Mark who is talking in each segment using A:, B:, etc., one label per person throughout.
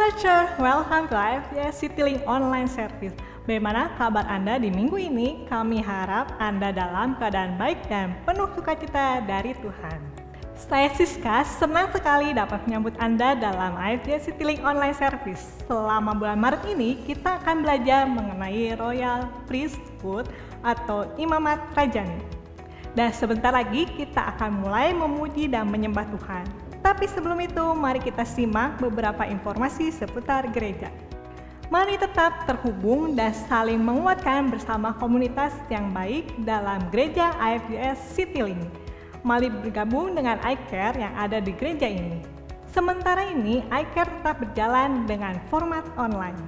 A: Halo Church, welcome to IFGS Citylink Online Service. Bagaimana kabar Anda di minggu ini? Kami harap Anda dalam keadaan baik dan penuh sukacita dari Tuhan. Saya Siska, senang sekali dapat menyambut Anda dalam IFGS Citylink Online Service. Selama bulan Maret ini, kita akan belajar mengenai Royal Priesthood atau Imamat Rajani. Dan sebentar lagi kita akan mulai memuji dan menyembah Tuhan. Tapi sebelum itu, mari kita simak beberapa informasi seputar gereja. Mari tetap terhubung dan saling menguatkan bersama komunitas yang baik dalam gereja IFGS Citylink. Mari bergabung dengan iCare yang ada di gereja ini. Sementara ini, iCare tetap berjalan dengan format online.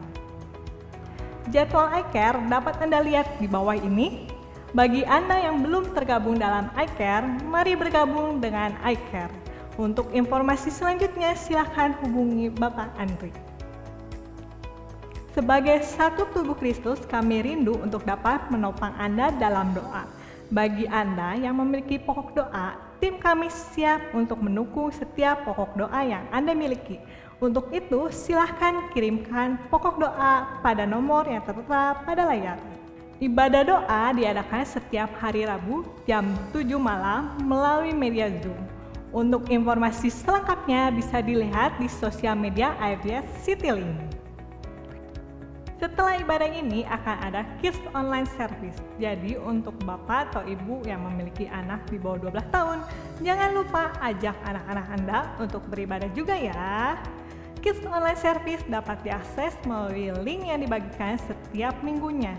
A: Jadwal iCare dapat Anda lihat di bawah ini. Bagi Anda yang belum tergabung dalam iCare, mari bergabung dengan iCare. Untuk informasi selanjutnya, silakan hubungi Bapak Andri. Sebagai satu tubuh Kristus, kami rindu untuk dapat menopang Anda dalam doa. Bagi Anda yang memiliki pokok doa, tim kami siap untuk mendukung setiap pokok doa yang Anda miliki. Untuk itu, silakan kirimkan pokok doa pada nomor yang tertera pada layar. Ibadah doa diadakan setiap hari Rabu jam 7 malam melalui media Zoom. Untuk informasi selengkapnya bisa dilihat di sosial media IFGS Citylink. Setelah ibadah ini akan ada Kids Online Service. Jadi untuk Bapak atau Ibu yang memiliki anak di bawah 12 tahun, jangan lupa ajak anak-anak Anda untuk beribadah juga ya. Kids Online Service dapat diakses melalui link yang dibagikan setiap minggunya.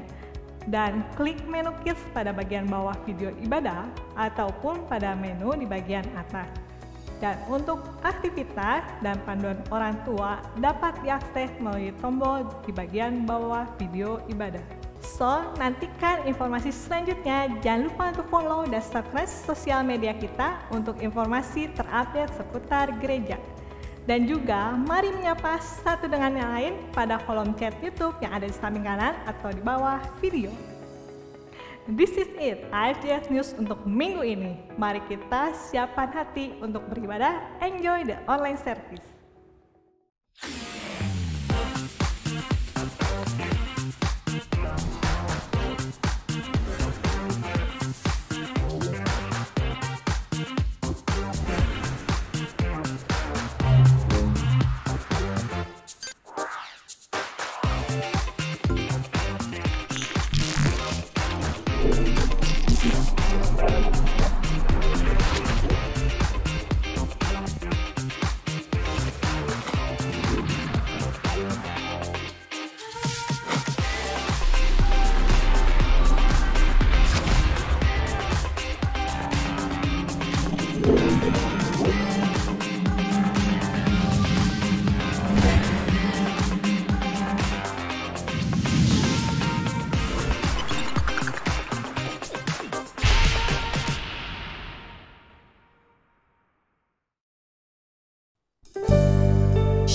A: Dan klik menu Kids pada bagian bawah video ibadah ataupun pada menu di bagian atas. Dan untuk aktivitas dan panduan orang tua dapat diakses melalui tombol di bagian bawah video ibadah. So, nantikan informasi selanjutnya. Jangan lupa untuk follow dan subscribe sosial media kita untuk informasi terupdate seputar gereja. Dan juga mari menyapa satu dengan yang lain pada kolom chat YouTube yang ada di samping kanan atau di bawah video. This is it, IFGS News untuk minggu ini. Mari kita siapkan hati untuk beribadah, enjoy the online service.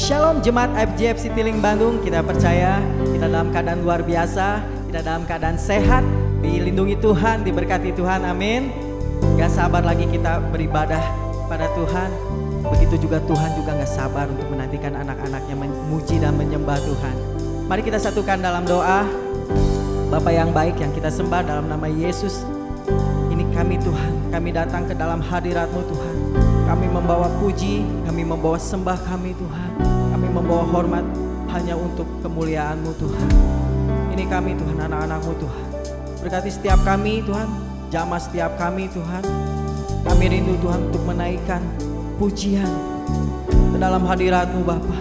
B: Shalom Jemaat IFGS Citylink Bandung, kita percaya kita dalam keadaan luar biasa, kita dalam keadaan sehat, dilindungi Tuhan, diberkati Tuhan, amin. Gak sabar lagi kita beribadah pada Tuhan. Begitu juga Tuhan juga gak sabar untuk menantikan anak-anaknya memuji dan menyembah Tuhan. Mari kita satukan dalam doa. Bapa yang baik yang kita sembah dalam nama Yesus, ini kami Tuhan, kami datang ke dalam hadirat-Mu Tuhan. Kami membawa puji, kami membawa sembah kami Tuhan. Kami membawa hormat hanya untuk kemuliaan-Mu Tuhan. Ini kami Tuhan, anak-anak-Mu Tuhan. Berkati setiap kami Tuhan, jamah setiap kami Tuhan. Kami rindu Tuhan untuk menaikkan pujian ke dalam hadirat-Mu Bapa.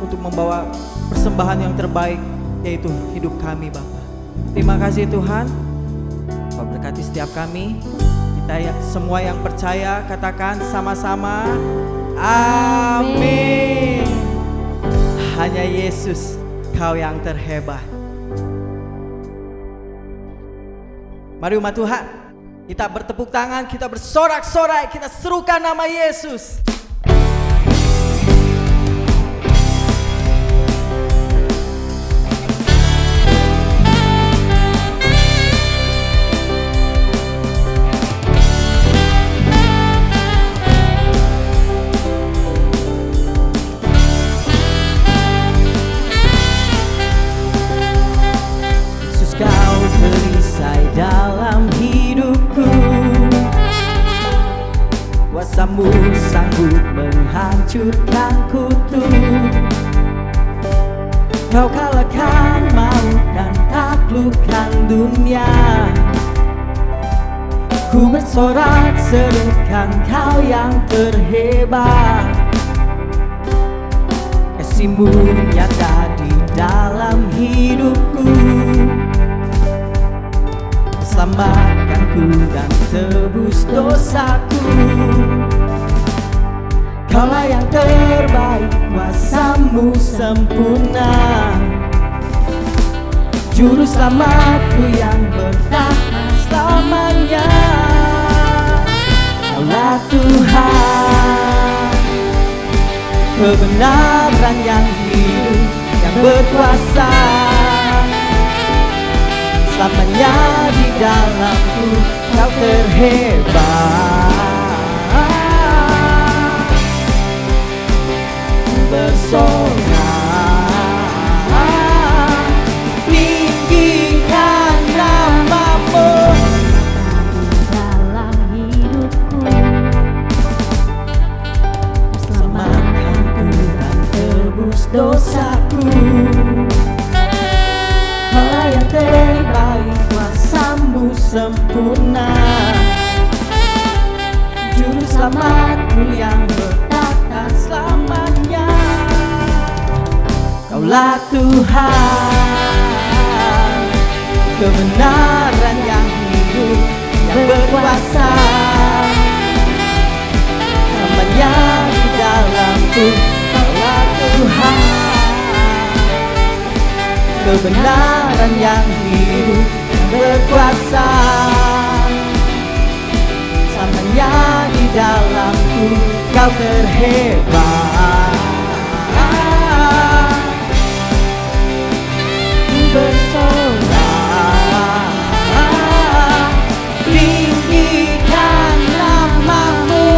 B: Untuk membawa persembahan yang terbaik, yaitu hidup kami Bapa. Terima kasih Tuhan. Kau berkati setiap kami. Kita semua yang percaya katakan sama-sama amin. Hanya Yesus, Kau yang terhebat. Mari umat Tuhan, kita bertepuk tangan, kita bersorak-sorai, kita serukan nama Yesus. kuasamu sanggup menghancurkan kutuk. Kau kalahkan maut dan taklukkan dunia. Ku bersorak serukan kau yang terhebat. Kasih-Mu nyata di dalam hidupku, selamatkanku dan tebus dosaku. Kaulah yang terbaik, kuasa-Mu sempurna, juru selamatku yang bertahan selamanya. Kaulah Tuhan, kebenaran yang hidup, yang berkuasa, selamanya di dalamku Kau terhebat. Bersona tinggikan nama-Mu
C: dalam hidupku,
B: selamatkanku dan tebus dosaku. Kaulah yang terbaik, kuasa-Mu sempurna, juru selamatku yang bertahan selamanya. Kaulah Tuhan, kebenaran yang hidup, yang berkuasa, selamanya di dalamku. Kaulah Tuhan, kebenaran yang hidup, yang berkuasa, selamanya di dalamku. Kau terhebat. Bersorak tinggikan nama-Mu.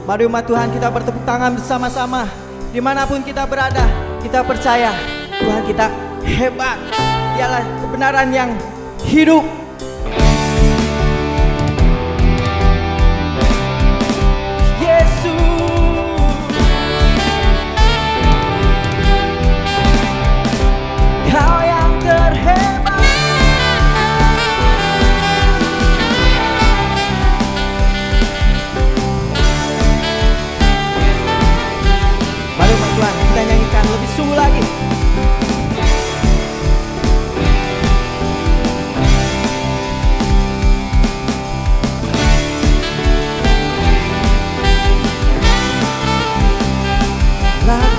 B: Mari umat Tuhan kita bertepuk tangan bersama-sama. Dimanapun kita berada, kita percaya Tuhan kita hebat. Dialah kebenaran yang hidup. Kau yang terhebat. Mari umat Tuhan kita nyanyikan lebih sungguh lagi.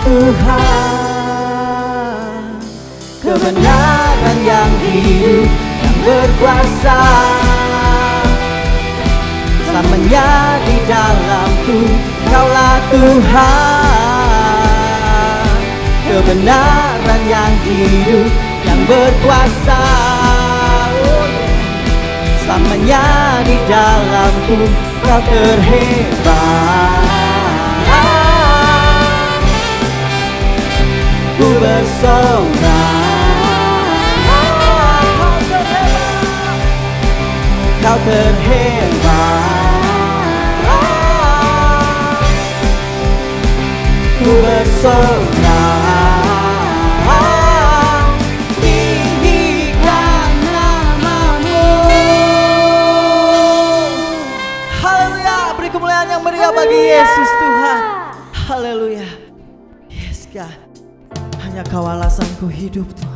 B: Tuhan, kebenaran yang hidup, yang berkuasa, selamanya di dalamku. Kaulah Tuhan, kebenaran yang hidup, yang berkuasa, selamanya di dalamku. Kau terhebat. Ku bersorak, Kau terhebat. Ku bersorak tinggikan nama-Mu. Haleluya, beri kemuliaan yang meriah bagi Yesus Tuhan. Haleluya. Yes God, hanya Kau alasanku hidup Tuhan.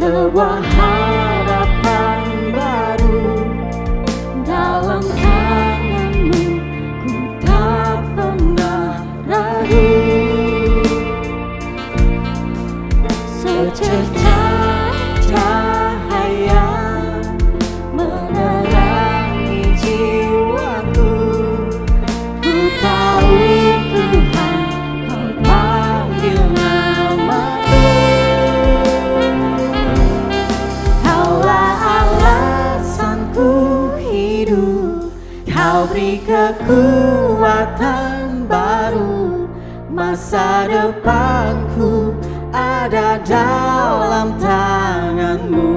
C: Sebuah harapan baru dalam tangan-Mu, ku tak pernah ragu. Secercah cahaya menerangi jiwaku, ku tahu Tuhan Kau beri kekuatan baru. Masa depanku ada dalam tangan-Mu.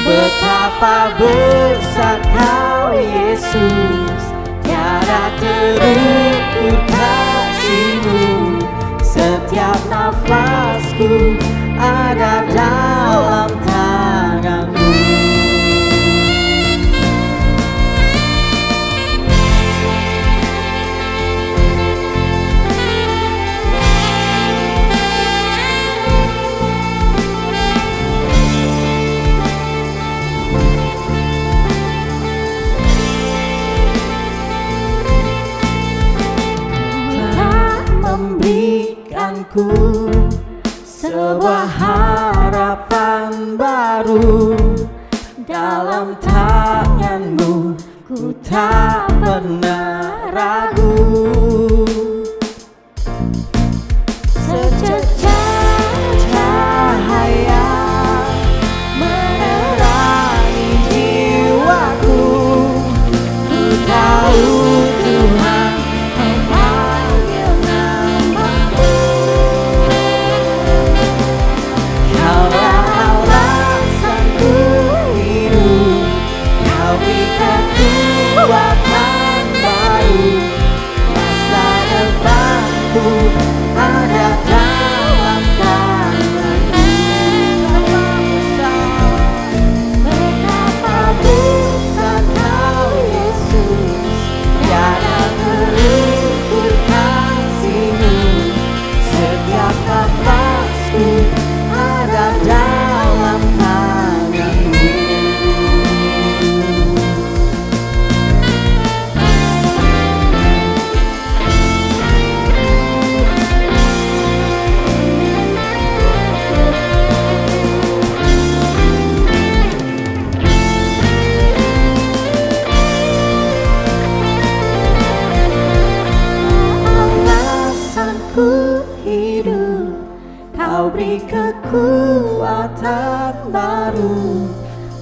C: Betapa besar Kau Yesus, tiada terukur kasih-Mu. Setiap nafasku ada dalam tangan-Mu. Memberikanku sebuah harapan baru. Dalam tangan-Mu ku tak pernah ragu. Secercah cahaya menerangi jiwaku. Ku tahu Tuhan memanggil nama-Mu. Kaulah alasanku hidup, Kau beri kekuatan baru. Masa depanku ada dalam tangan-Mu. Betapa besar Kau Yesus, tiada terukur kasih-Mu. Setiap nafasku ada dalam tangan-Mu. Alasanku hidup, Kau beri kekuatan baru.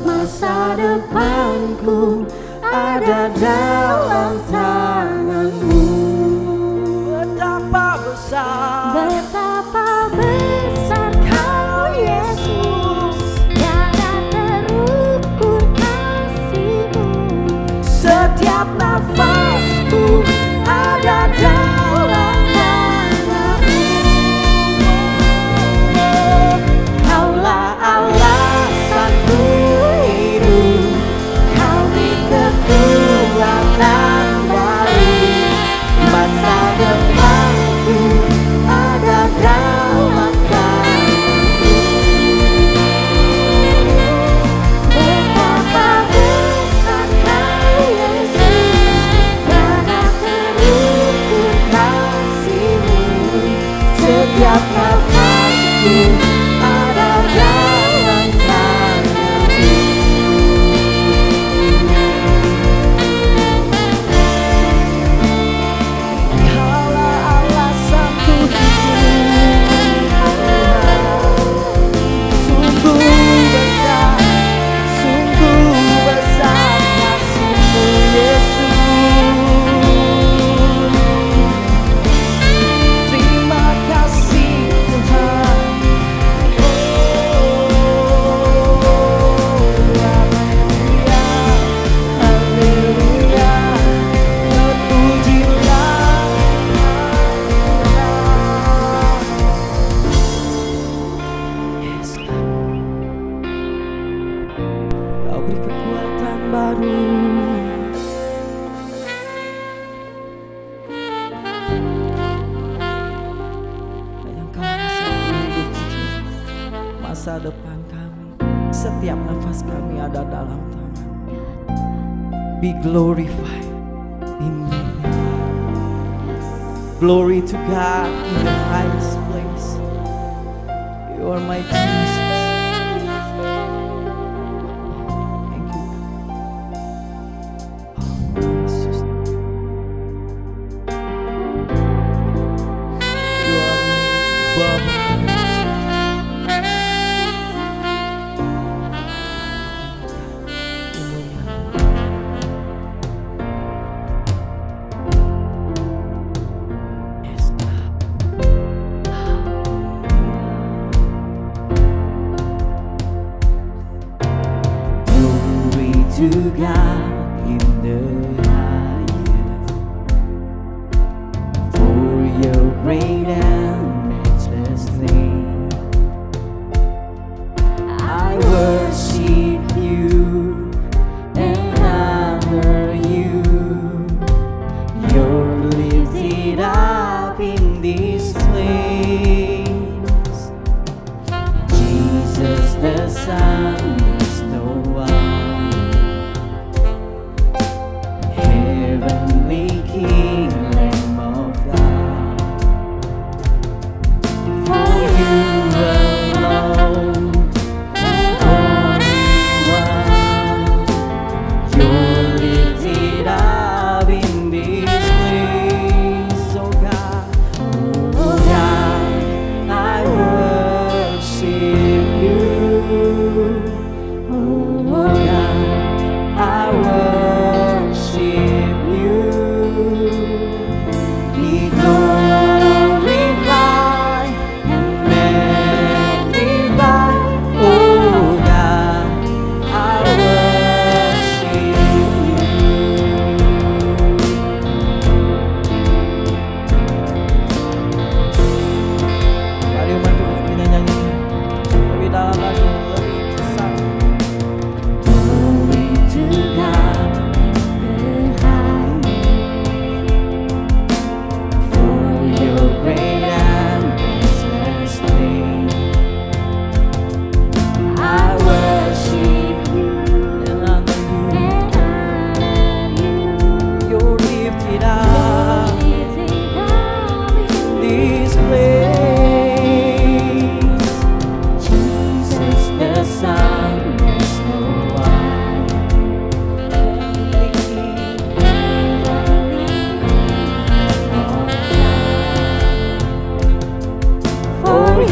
C: Masa depanku ada dalam tangan-Mu. Betapa besar Kau Yesus, tiada terukur kasih-Mu. Setiap nafasku ada dalam tangan-Mu. Kaulah alasanku hidup, Kau beri kekuatan baru. Masa depanku ada dalam tangan-Mu. Betapa besar Kau Yesus, tiada terukur kasih-Mu. Setiap nafasku ada dalam tangan-Mu. Kaulah alasanku hidup, sungguh besar kasih-Mu Yesus. Terima kasih Tuhan. Haleluya, terpujilah. Yes, Kau beri kekuatan baru. Yang Kau rasakan hidup ini, masa depan kami, setiap nafas kami ada dalam tangan. Be glorified in me. Glory to God in the highest place. You are my Jesus. Thank you. Jesus. You are above.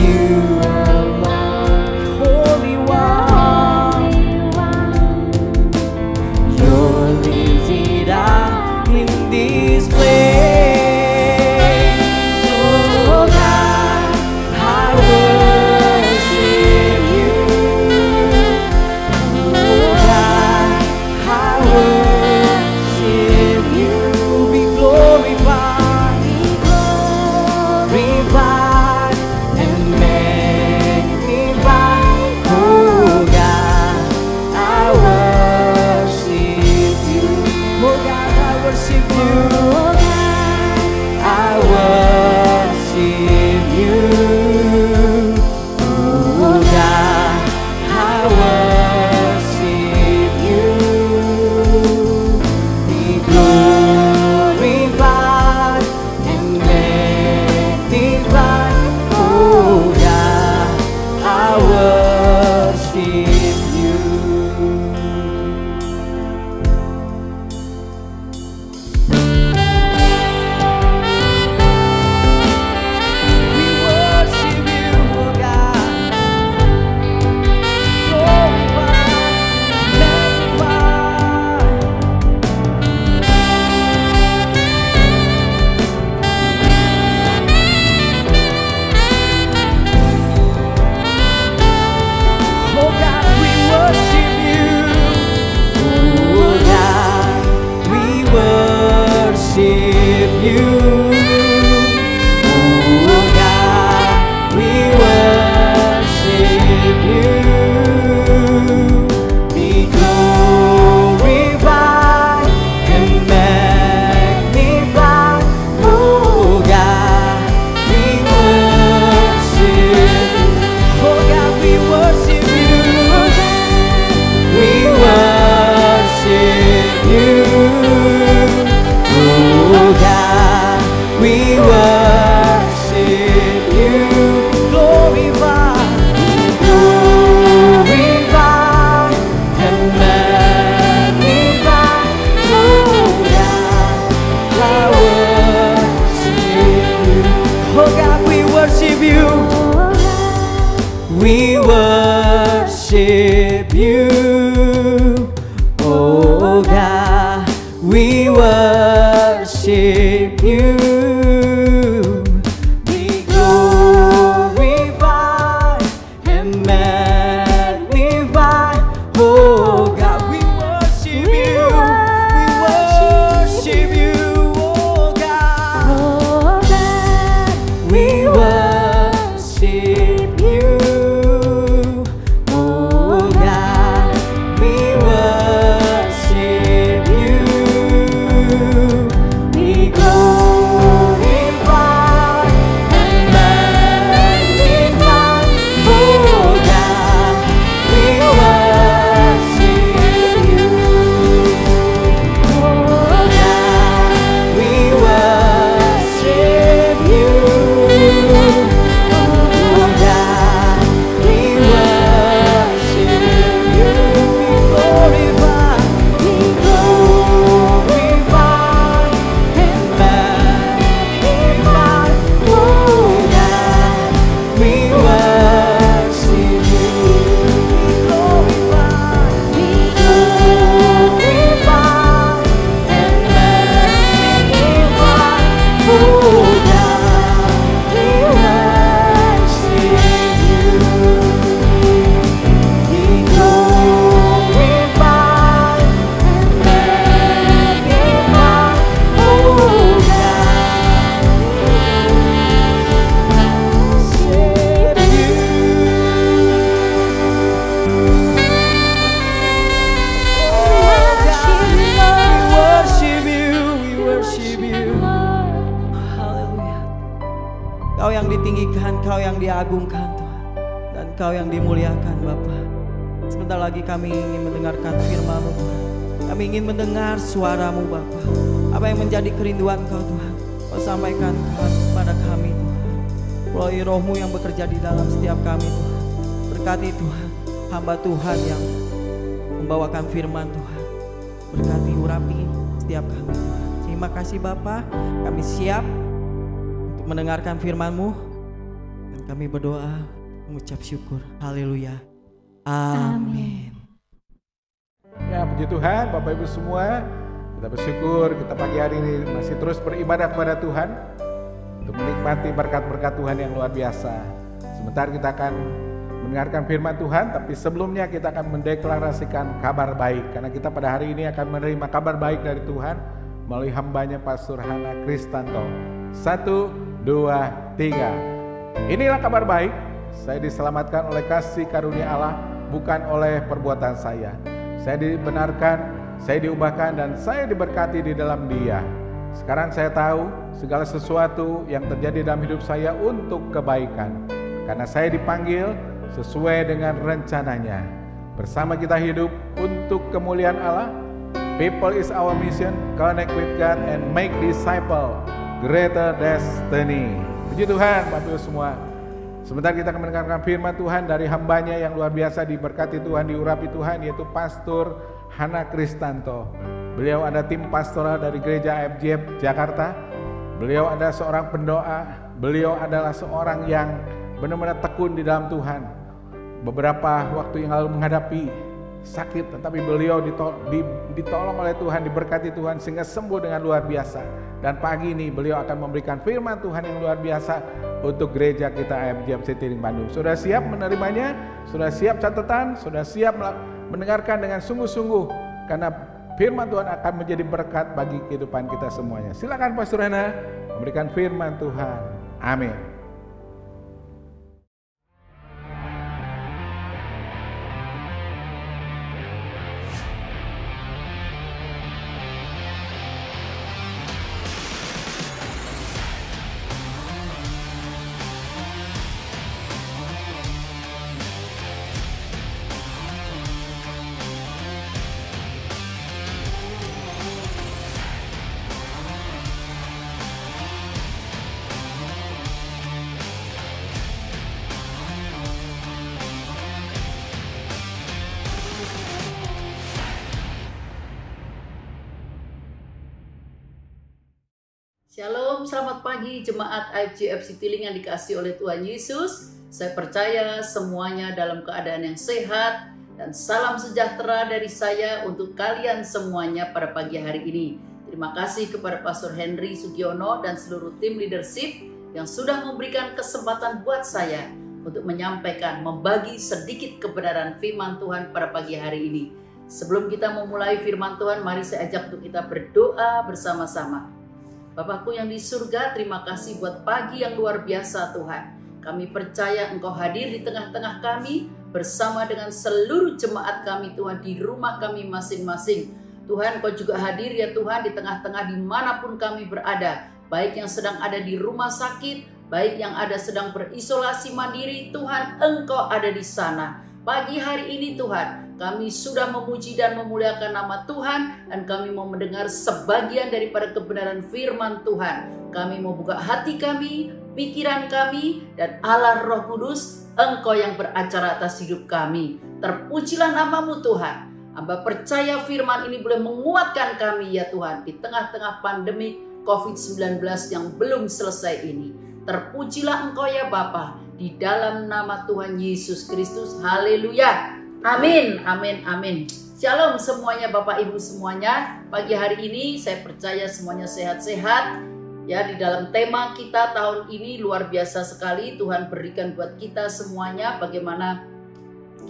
C: you alone, Holy One. You're lifted up in this place. Oh God, I worship you. Oh God, I worship you. Be glorified, glorified and magnified. Oh God, I worship you. Oh God, I worship you. I worship you. Oh God, I worship you. Be glorified and magnified. Oh God, I worship you. We worship you, oh God. Glorify, magnify. Oh God, we worship you. Oh God, we worship you. Oh God, we worship you. Be glorified and magnified. Oh God, we worship. Oh God, we worship you. We worship you. Oh God, we worship you. Glorify, glorify and magnify. Oh God, I worship you. Oh God, we worship you. We worship you. Oh God, we worship you. Be glorified and magnified. Oh God, we worship you. We worship you. Oh God, we worship you. Oh God, we worship you. Be glorified and magnified. Oh God, we worship you. Oh God, we worship you. Oh God, we worship you. Be glorified, be glorified and magnified. Oh God, we worship you. Be glorified, be glorified and magnified. Oh God, we worship you. Be glorified and magnified. Oh God, worship you. Oh God, we worship you. We worship you. Haleluya. Kau yang ditinggikan, Kau yang diagungkan Tuhan, dan Kau yang dimuliakan Bapa. Sebentar lagi kami ingin mendengarkan firman-Mu Tuhan. Kami ingin mendengar suara-Mu Bapa. Apa yang menjadi kerinduan Kau Tuhan, Kau sampaikan kepada kami Tuhan. Melalui Roh-Mu yang bekerja di dalam setiap kami Tuhan. Berkati Tuhan, hamba Tuhan yang membawakan firman Tuhan. Berkati urapi setiap kami Tuhan. Terima kasih Bapa, kami siap untuk mendengarkan firman-Mu. Dan
B: Kami berdoa, mengucap syukur. Haleluya. Amin.
D: Ya, puji Tuhan, Bapak Ibu semua, kita bersyukur kita pagi hari ini masih terus beribadah kepada Tuhan untuk menikmati berkat-berkat Tuhan yang luar biasa. Sebentar kita akan mendengarkan firman Tuhan, tapi sebelumnya kita akan mendeklarasikan kabar baik, karena kita pada hari ini akan menerima kabar baik dari Tuhan melalui hambanya Pastor Hana Kristanto. 1, 2, 3. Inilah kabar baik, saya diselamatkan oleh kasih karunia Allah, bukan oleh perbuatan saya. Saya dibenarkan, saya diubahkan, dan saya diberkati di dalam Dia. Sekarang saya tahu segala sesuatu yang terjadi dalam hidup saya untuk kebaikan, karena saya dipanggil sesuai dengan rencananya. Bersama kita hidup untuk kemuliaan Allah. People is our mission, connect with God and make disciple, greater destiny. Puji Tuhan, Bapak Ibu semua. Sebentar kita akan mendengarkan firman Tuhan dari hambanya yang luar biasa, diberkati Tuhan, diurapi Tuhan, yaitu Pastor Hana Kristanto. Beliau ada tim pastoral dari gereja FGF Jakarta. Beliau ada seorang pendoa. Beliau adalah seorang yang benar-benar tekun di dalam Tuhan. Beberapa waktu yang lalu menghadapi sakit, tetapi beliau ditolong oleh Tuhan, diberkati Tuhan sehingga sembuh dengan luar biasa. Dan pagi ini beliau akan memberikan firman Tuhan yang luar biasa untuk gereja kita FGF Citiling Bandung. Sudah siap menerimanya? Sudah siap catatan? Sudah siap mendengarkan dengan sungguh-sungguh? Karena firman Tuhan akan menjadi berkat bagi kehidupan kita semuanya. Silakan Pastor Hana memberikan firman Tuhan. Amin.
E: Shalom, selamat pagi jemaat FGF Citiling yang dikasihi oleh Tuhan Yesus. Saya percaya semuanya dalam keadaan yang sehat, dan salam sejahtera dari saya untuk kalian semuanya pada pagi hari ini. Terima kasih kepada Pastor Henry Sugiono dan seluruh tim leadership yang sudah memberikan kesempatan buat saya untuk menyampaikan, membagi sedikit kebenaran firman Tuhan pada pagi hari ini. Sebelum kita memulai firman Tuhan, mari saya ajak untuk kita berdoa bersama-sama. Bapakku yang di surga, terima kasih buat pagi yang luar biasa Tuhan. Kami percaya Engkau hadir di tengah-tengah kami bersama dengan seluruh jemaat kami Tuhan di rumah kami masing-masing. Tuhan, Engkau juga hadir ya Tuhan di tengah-tengah dimanapun kami berada. Baik yang sedang ada di rumah sakit, baik yang ada sedang berisolasi mandiri, Tuhan Engkau ada di sana. Pagi hari ini Tuhan, kami sudah memuji dan memuliakan nama Tuhan, dan kami mau mendengar sebagian daripada kebenaran firman Tuhan. Kami mau buka hati kami, pikiran kami, dan Allah Roh Kudus, Engkau yang beracara atas hidup kami. Terpujilah namamu Tuhan. Hamba percaya firman ini boleh menguatkan kami ya Tuhan, di tengah-tengah pandemi COVID-19 yang belum selesai ini. Terpujilah Engkau ya Bapa, di dalam nama Tuhan Yesus Kristus. Haleluya. Amin, amin, amin. Shalom semuanya Bapak Ibu semuanya. Pagi hari ini saya percaya semuanya sehat-sehat. Ya, di dalam tema kita tahun ini luar biasa sekali. Tuhan berikan buat kita semuanya bagaimana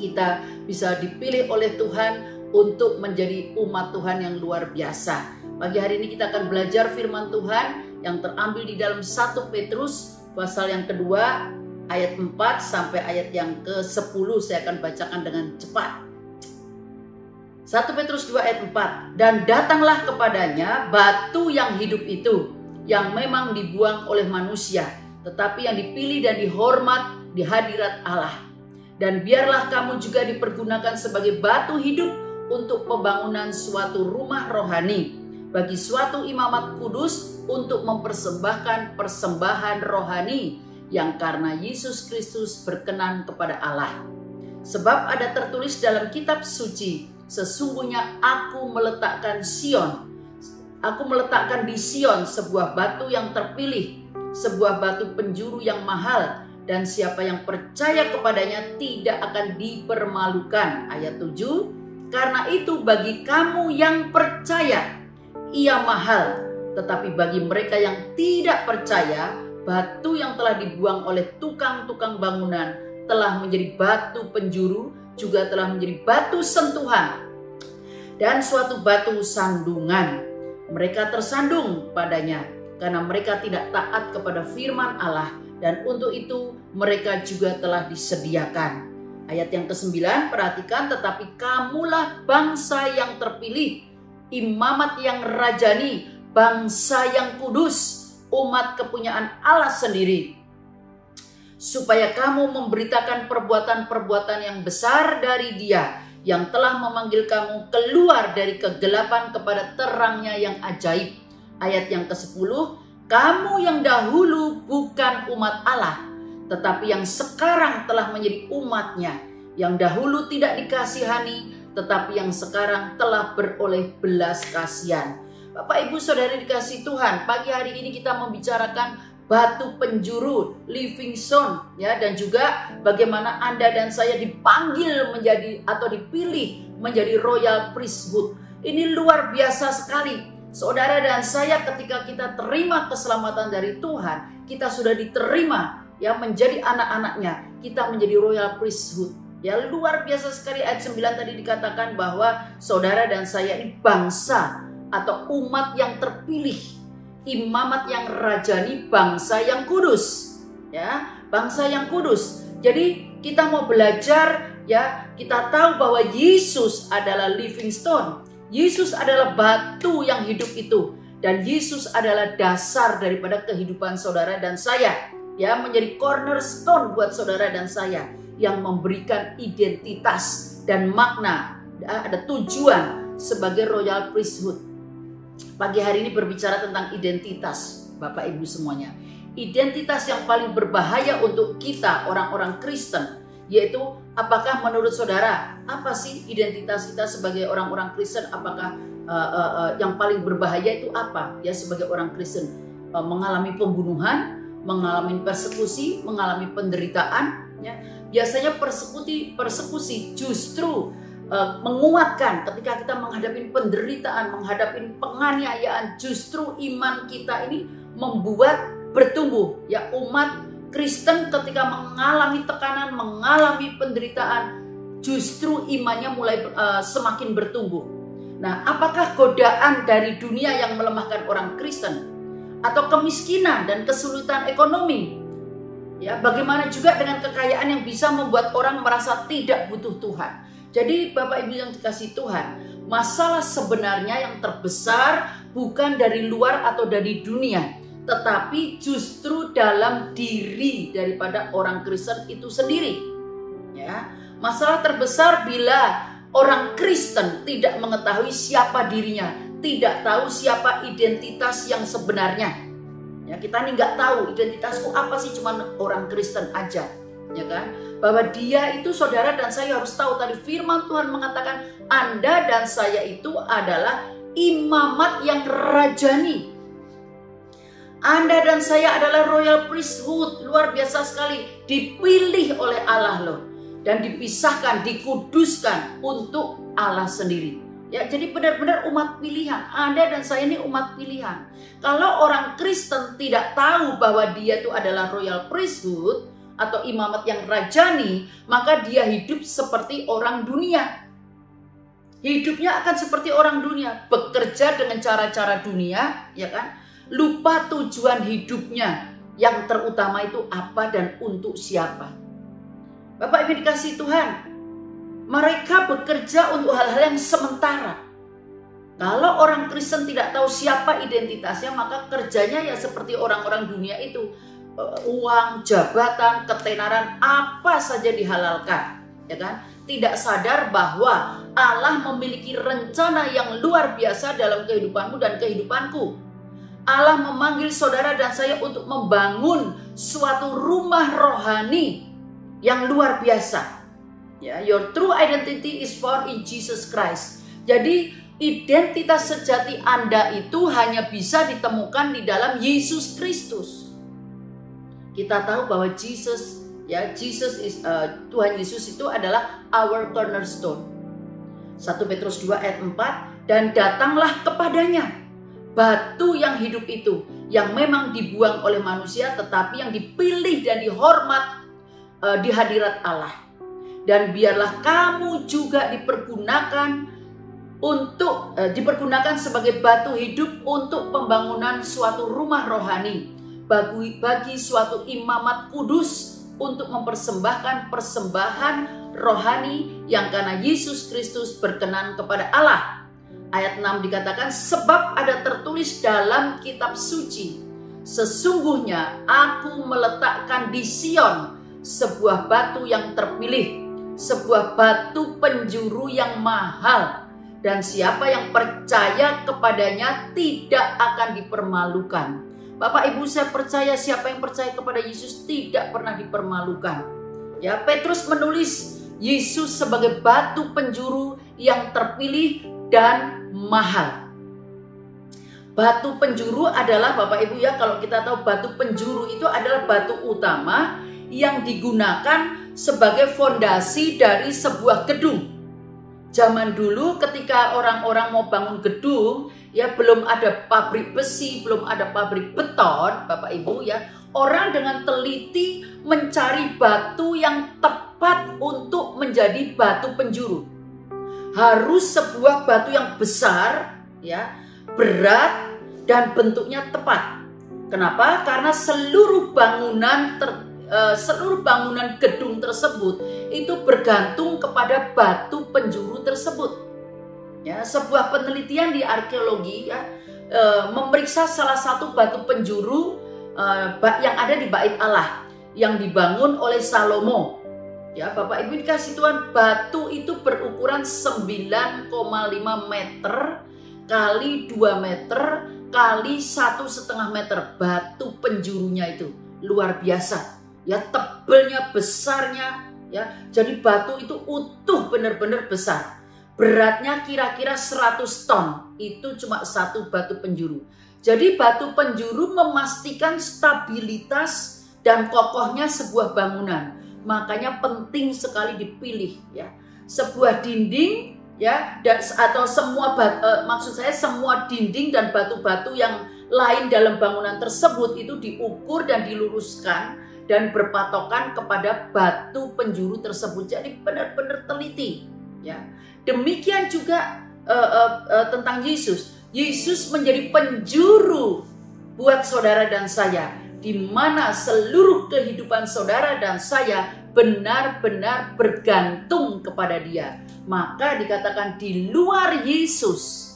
E: kita bisa dipilih oleh Tuhan untuk menjadi umat Tuhan yang luar biasa. Pagi hari ini kita akan belajar firman Tuhan yang terambil di dalam 1 Petrus pasal yang kedua, ayat 4 sampai ayat yang ke-10. Saya akan bacakan dengan cepat. 1 Petrus 2 ayat 4. Dan datanglah kepadanya batu yang hidup itu, yang memang dibuang oleh manusia, tetapi yang dipilih dan dihormat di hadirat Allah. Dan biarlah kamu juga dipergunakan sebagai batu hidup untuk pembangunan suatu rumah rohani, bagi suatu imamat kudus, untuk mempersembahkan persembahan rohani yang karena Yesus Kristus berkenan kepada Allah. Sebab ada tertulis dalam kitab suci, sesungguhnya aku meletakkan di Sion sebuah batu yang terpilih, sebuah batu penjuru yang mahal, dan siapa yang percaya kepadanya tidak akan dipermalukan. Ayat 7, karena itu bagi kamu yang percaya, ia mahal. Tetapi bagi mereka yang tidak percaya, batu yang telah dibuang oleh tukang-tukang bangunan telah menjadi batu penjuru, juga telah menjadi batu sentuhan, dan suatu batu sandungan. Mereka tersandung padanya, karena mereka tidak taat kepada firman Allah, dan untuk itu mereka juga telah disediakan. Ayat yang ke-9, perhatikan, tetapi kamulah bangsa yang terpilih, imamat yang rajani, bangsa yang kudus, umat kepunyaan Allah sendiri, supaya kamu memberitakan perbuatan-perbuatan yang besar dari Dia yang telah memanggil kamu keluar dari kegelapan kepada terangnya yang ajaib. Ayat yang ke-10, kamu yang dahulu bukan umat Allah, tetapi yang sekarang telah menjadi umatnya, yang dahulu tidak dikasihani, tetapi yang sekarang telah beroleh belas kasihan. Bapak, Ibu, Saudara dikasihi Tuhan, pagi hari ini kita membicarakan batu penjuru, living stone, ya, dan juga bagaimana Anda dan saya dipanggil menjadi atau dipilih menjadi royal priesthood. Ini luar biasa sekali. Saudara dan saya, ketika kita terima keselamatan dari Tuhan, kita sudah diterima, ya, menjadi anak-anaknya. Kita menjadi royal priesthood. Ya, luar biasa sekali. Ayat 9 tadi dikatakan bahwa saudara dan saya ini bangsa atau umat yang terpilih, imamat yang rajani, bangsa yang kudus, ya, bangsa yang kudus. Jadi kita mau belajar, ya, kita tahu bahwa Yesus adalah living stone. Yesus adalah batu yang hidup itu, dan Yesus adalah dasar daripada kehidupan saudara dan saya, ya, menjadi cornerstone buat saudara dan saya yang memberikan identitas dan makna, ada tujuan sebagai royal priesthood. Pagi hari ini berbicara tentang identitas, Bapak Ibu semuanya. Identitas yang paling berbahaya untuk kita orang-orang Kristen, yaitu apakah menurut saudara, apa sih identitas kita sebagai orang-orang Kristen? Apakah yang paling berbahaya itu apa? Ya, sebagai orang Kristen, mengalami pembunuhan, mengalami persekusi, mengalami penderitaan. Ya, biasanya persekusi justru menguatkan ketika kita menghadapi penderitaan, menghadapi penganiayaan. Justru iman kita ini membuat bertumbuh. Ya, umat Kristen ketika mengalami tekanan, mengalami penderitaan, justru imannya mulai semakin bertumbuh. Nah, apakah godaan dari dunia yang melemahkan orang Kristen, atau kemiskinan dan kesulitan ekonomi? Ya, bagaimana juga dengan kekayaan yang bisa membuat orang merasa tidak butuh Tuhan? Jadi Bapak Ibu yang dikasihi Tuhan, masalah sebenarnya yang terbesar bukan dari luar atau dari dunia, tetapi justru dalam diri daripada orang Kristen itu sendiri. Ya, masalah terbesar bila orang Kristen tidak mengetahui siapa dirinya, tidak tahu siapa identitas yang sebenarnya. Ya, kita nih nggak tahu identitasku apa sih, cuman orang Kristen aja, ya kan? Bahwa dia itu, saudara dan saya harus tahu, tadi firman Tuhan mengatakan Anda dan saya itu adalah imamat yang rajani. Anda dan saya adalah royal priesthood, luar biasa sekali, dipilih oleh Allah loh, dan dipisahkan, dikuduskan untuk Allah sendiri. Ya, jadi benar-benar umat pilihan. Anda dan saya ini umat pilihan. Kalau orang Kristen tidak tahu bahwa dia itu adalah royal priesthood atau imamat yang rajani, maka dia hidup seperti orang dunia. Hidupnya akan seperti orang dunia, bekerja dengan cara-cara dunia, ya kan? Lupa tujuan hidupnya yang terutama itu apa dan untuk siapa. Bapak Ibu dikasihi Tuhan, mereka bekerja untuk hal-hal yang sementara. Kalau orang Kristen tidak tahu siapa identitasnya, maka kerjanya ya seperti orang-orang dunia itu. Uang, jabatan, ketenaran, apa saja dihalalkan, ya kan? Tidak sadar bahwa Allah memiliki rencana yang luar biasa dalam kehidupanmu dan kehidupanku. Allah memanggil saudara dan saya untuk membangun suatu rumah rohani yang luar biasa. Ya, your true identity is found in Jesus Christ. Jadi identitas sejati Anda itu hanya bisa ditemukan di dalam Yesus Kristus. Kita tahu bahwa Tuhan Yesus itu adalah our cornerstone. 1 Petrus 2 ayat 4, dan datanglah kepadanya batu yang hidup itu, yang memang dibuang oleh manusia, tetapi yang dipilih dan dihormat di hadirat Allah. Dan biarlah kamu juga dipergunakan sebagai batu hidup untuk pembangunan suatu rumah rohani, bagi suatu imamat kudus, untuk mempersembahkan persembahan rohani yang karena Yesus Kristus berkenan kepada Allah. Ayat 6 dikatakan, sebab ada tertulis dalam kitab suci, sesungguhnya aku meletakkan di Sion sebuah batu yang terpilih, sebuah batu penjuru yang mahal, dan siapa yang percaya kepadanya tidak akan dipermalukan. Bapak Ibu, saya percaya siapa yang percaya kepada Yesus tidak pernah dipermalukan. Ya, Petrus menulis Yesus sebagai batu penjuru yang terpilih dan mahal. Batu penjuru adalah, Bapak Ibu ya, kalau kita tahu batu penjuru itu adalah batu utama yang digunakan sebagai fondasi dari sebuah gedung. Zaman dulu ketika orang-orang mau bangun gedung, ya belum ada pabrik besi, belum ada pabrik beton, Bapak Ibu ya, orang dengan teliti mencari batu yang tepat untuk menjadi batu penjuru. Harus sebuah batu yang besar, ya, berat dan bentuknya tepat. Kenapa? Karena seluruh bangunan gedung tersebut itu bergantung kepada batu penjuru tersebut. Ya, sebuah penelitian di arkeologi ya, memeriksa salah satu batu penjuru yang ada di Bait Allah yang dibangun oleh Salomo. Ya, Bapak Ibu dikasih Tuhan, batu itu berukuran 9,5 meter kali 2 meter kali 1,5 meter. Batu penjurunya itu luar biasa. Ya, tebelnya, besarnya, ya. Jadi batu itu utuh, benar-benar besar. Beratnya kira-kira 100 ton. Itu cuma satu batu penjuru. Jadi batu penjuru memastikan stabilitas dan kokohnya sebuah bangunan. Makanya penting sekali dipilih, ya. Sebuah dinding, ya, atau semua semua dinding dan batu-batu yang lain dalam bangunan tersebut itu diukur dan diluruskan dan berpatokan kepada batu penjuru tersebut. Jadi benar-benar teliti, ya. Demikian juga tentang Yesus. Yesus menjadi penjuru buat saudara dan saya, di mana seluruh kehidupan saudara dan saya benar-benar bergantung kepada Dia. Maka dikatakan di luar Yesus,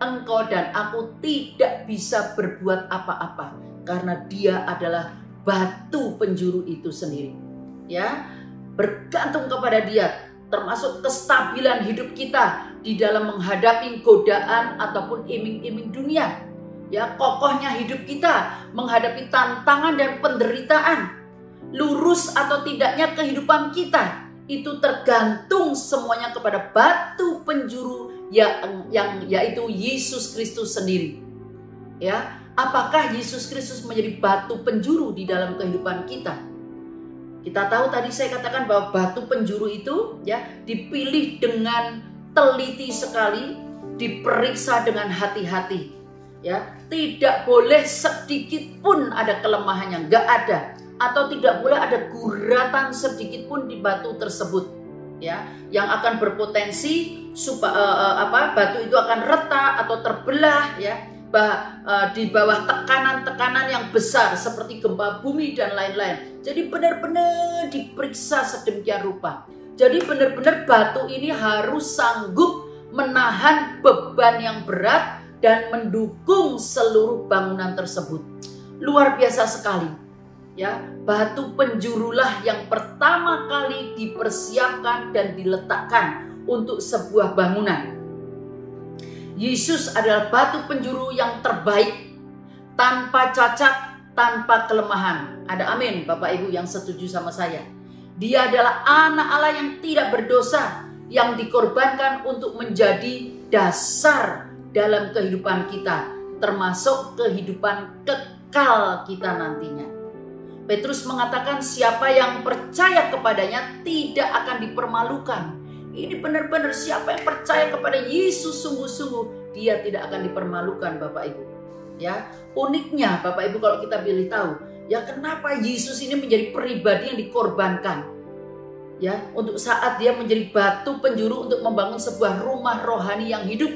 E: engkau dan aku tidak bisa berbuat apa-apa, karena Dia adalah batu penjuru itu sendiri. Ya, bergantung kepada Dia, termasuk kestabilan hidup kita di dalam menghadapi godaan ataupun iming-iming dunia. Ya, kokohnya hidup kita menghadapi tantangan dan penderitaan. Lurus atau tidaknya kehidupan kita itu tergantung semuanya kepada batu penjuru yang yaitu Yesus Kristus sendiri. Ya, apakah Yesus Kristus menjadi batu penjuru di dalam kehidupan kita? Kita tahu tadi saya katakan bahwa batu penjuru itu ya dipilih dengan teliti sekali, diperiksa dengan hati-hati. Ya, tidak boleh sedikit pun ada kelemahannya, enggak ada, atau tidak boleh ada guratan sedikit pun di batu tersebut. Ya, yang akan berpotensi batu itu akan retak atau terbelah ya. Di bawah tekanan-tekanan yang besar seperti gempa bumi dan lain-lain. Jadi benar-benar diperiksa sedemikian rupa. Jadi benar-benar batu ini harus sanggup menahan beban yang berat dan mendukung seluruh bangunan tersebut. Luar biasa sekali. Ya, batu penjurulah yang pertama kali dipersiapkan dan diletakkan untuk sebuah bangunan. Yesus adalah batu penjuru yang terbaik, tanpa cacat, tanpa kelemahan. Ada amin Bapak Ibu yang setuju sama saya. Dia adalah anak Allah yang tidak berdosa, yang dikorbankan untuk menjadi dasar dalam kehidupan kita, termasuk kehidupan kekal kita nantinya. Petrus mengatakan siapa yang percaya kepadanya tidak akan dipermalukan. Ini benar-benar siapa yang percaya kepada Yesus sungguh-sungguh, dia tidak akan dipermalukan, Bapak Ibu. Ya, uniknya Bapak Ibu kalau kita pilih tahu, ya kenapa Yesus ini menjadi pribadi yang dikorbankan? Ya, untuk saat dia menjadi batu penjuru untuk membangun sebuah rumah rohani yang hidup.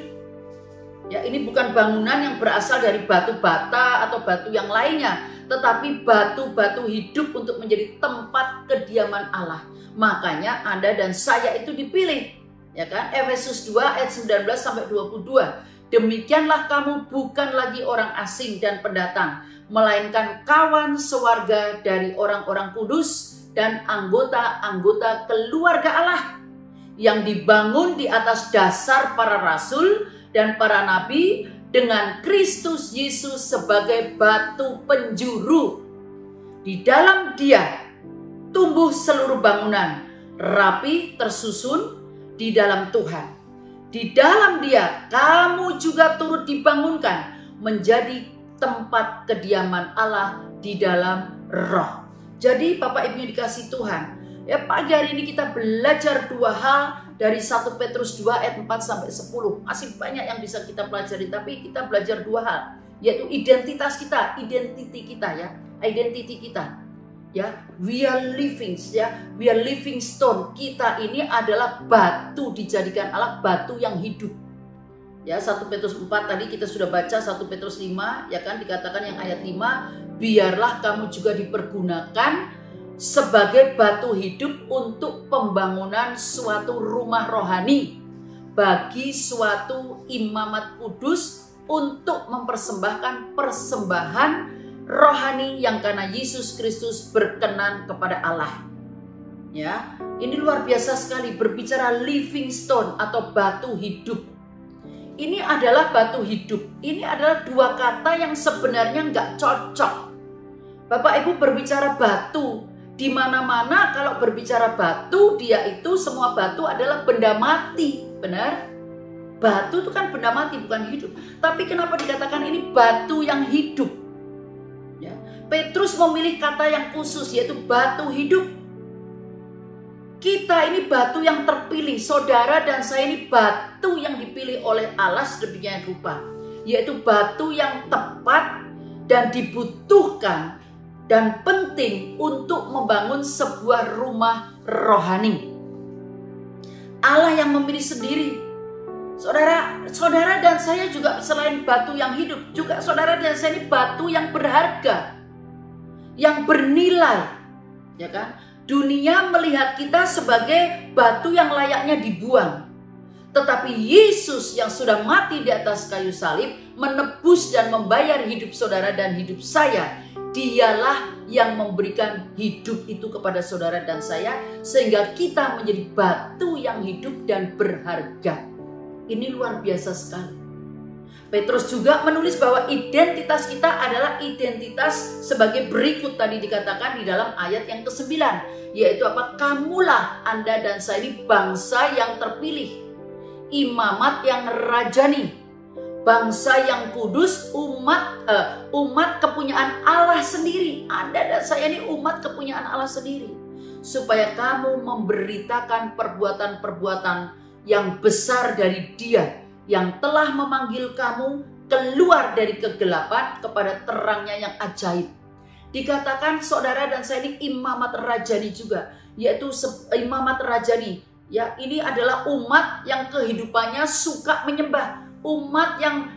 E: Ya, ini bukan bangunan yang berasal dari batu bata atau batu yang lainnya, tetapi batu-batu hidup untuk menjadi tempat kediaman Allah. Makanya Anda dan saya itu dipilih. Ya kan? Efesus 2 ayat 19 sampai 22. Demikianlah kamu bukan lagi orang asing dan pendatang, melainkan kawan sewarga dari orang-orang kudus dan anggota-anggota keluarga Allah yang dibangun di atas dasar para rasul dan para nabi, dengan Kristus Yesus sebagai batu penjuru. Di dalam Dia tumbuh seluruh bangunan, rapi tersusun di dalam Tuhan. Di dalam Dia kamu juga turut dibangunkan menjadi tempat kediaman Allah di dalam Roh. Jadi Bapak Ibu yang dikasihi Tuhan, ya pagi hari ini kita belajar dua hal dari 1 Petrus 2 ayat 4 sampai 10. Masih banyak yang bisa kita pelajari, tapi kita belajar dua hal, yaitu identitas kita, identity kita ya, identity kita. Ya, we are living stone. Kita ini adalah batu dijadikan Allah, batu yang hidup. Ya, 1 Petrus 4 tadi kita sudah baca, 1 Petrus 5 ya kan, dikatakan yang ayat 5, biarlah kamu juga dipergunakan sebagai batu hidup untuk pembangunan suatu rumah rohani bagi suatu imamat kudus untuk mempersembahkan persembahan rohani yang karena Yesus Kristus berkenan kepada Allah. Ya, ini luar biasa sekali berbicara living stone atau batu hidup. Ini adalah batu hidup. Ini adalah dua kata yang sebenarnya nggak cocok. Bapak Ibu berbicara batu, di mana-mana kalau berbicara batu, dia itu semua batu adalah benda mati, benar? Batu itu kan benda mati, bukan hidup. Tapi kenapa dikatakan ini batu yang hidup? Ya, Petrus memilih kata yang khusus, yaitu batu hidup. Kita ini batu yang terpilih, saudara dan saya ini batu yang dipilih oleh Allah sedemikian rupa, yaitu batu yang tepat dan dibutuhkan dan penting untuk membangun sebuah rumah rohani. Allah yang memilih sendiri. Saudara dan saya juga selain batu yang hidup, juga saudara dan saya ini batu yang berharga, yang bernilai, ya kan? Dunia melihat kita sebagai batu yang layaknya dibuang. Tetapi Yesus yang sudah mati di atas kayu salib menebus dan membayar hidup saudara dan hidup saya. Dialah yang memberikan hidup itu kepada saudara dan saya, sehingga kita menjadi batu yang hidup dan berharga. Ini luar biasa sekali. Petrus juga menulis bahwa identitas kita adalah identitas sebagai berikut tadi dikatakan di dalam ayat yang ke-9, yaitu apa? Kamulah, Anda dan saya ini bangsa yang terpilih, imamat yang rajani, bangsa yang kudus, umat kepunyaan Allah sendiri. Anda dan saya ini umat kepunyaan Allah sendiri, supaya kamu memberitakan perbuatan-perbuatan yang besar dari Dia yang telah memanggil kamu keluar dari kegelapan kepada terangnya yang ajaib. Dikatakan saudara dan saya ini imamat rajani juga, yaitu imamat rajani. Ya, ini adalah umat yang kehidupannya suka menyembah, umat yang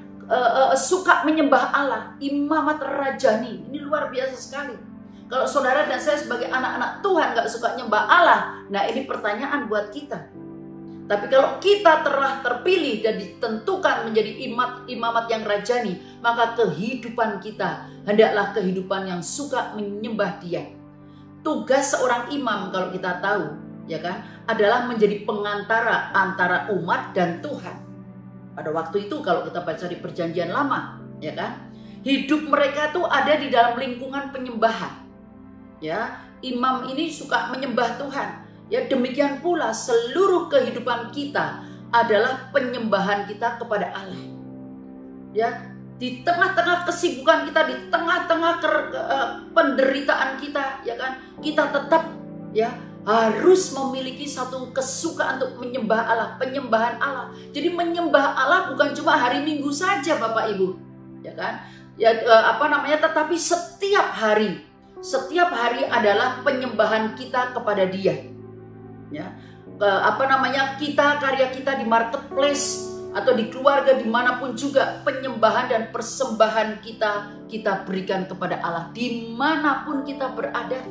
E: suka menyembah Allah, imamat rajani. Ini luar biasa sekali. Kalau saudara dan saya sebagai anak-anak Tuhan gak suka nyembah Allah, nah ini pertanyaan buat kita. Tapi kalau kita telah terpilih dan ditentukan menjadi imamat yang rajani, maka kehidupan kita hendaklah kehidupan yang suka menyembah Dia. Tugas seorang imam kalau kita tahu, ya kan, adalah menjadi pengantara antara umat dan Tuhan. Pada waktu itu kalau kita baca di Perjanjian Lama, ya kan, hidup mereka tuh ada di dalam lingkungan penyembahan. Ya, imam ini suka menyembah Tuhan. Ya, demikian pula seluruh kehidupan kita adalah penyembahan kita kepada Allah. Ya, di tengah-tengah kesibukan kita, di tengah-tengah penderitaan kita, ya kan, kita tetap ya harus memiliki satu kesukaan untuk menyembah Allah, penyembahan Allah. Jadi menyembah Allah bukan cuma hari Minggu saja, Bapak Ibu, ya kan? Ya tetapi setiap hari adalah penyembahan kita kepada Dia. Ya. Karya kita di marketplace atau di keluarga dimanapun juga, penyembahan dan persembahan kita berikan kepada Allah dimanapun kita berada.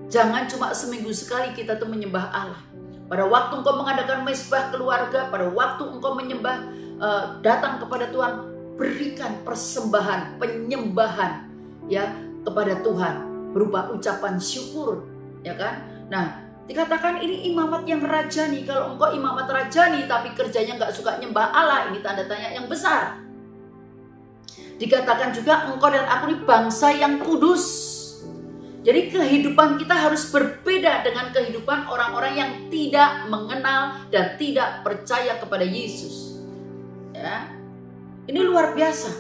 E: Jangan cuma seminggu sekali kita tuh menyembah Allah. Pada waktu engkau mengadakan mezbah keluarga, pada waktu engkau menyembah, datang kepada Tuhan, berikan persembahan, penyembahan ya kepada Tuhan berupa ucapan syukur, ya kan? Nah, dikatakan ini imamat yang rajani. Kalau engkau imamat rajani tapi kerjanya nggak suka nyembah Allah, ini tanda tanya yang besar. Dikatakan juga engkau dan aku ini bangsa yang kudus. Jadi kehidupan kita harus berbeda dengan kehidupan orang-orang yang tidak mengenal dan tidak percaya kepada Yesus. Ya, ini luar biasa.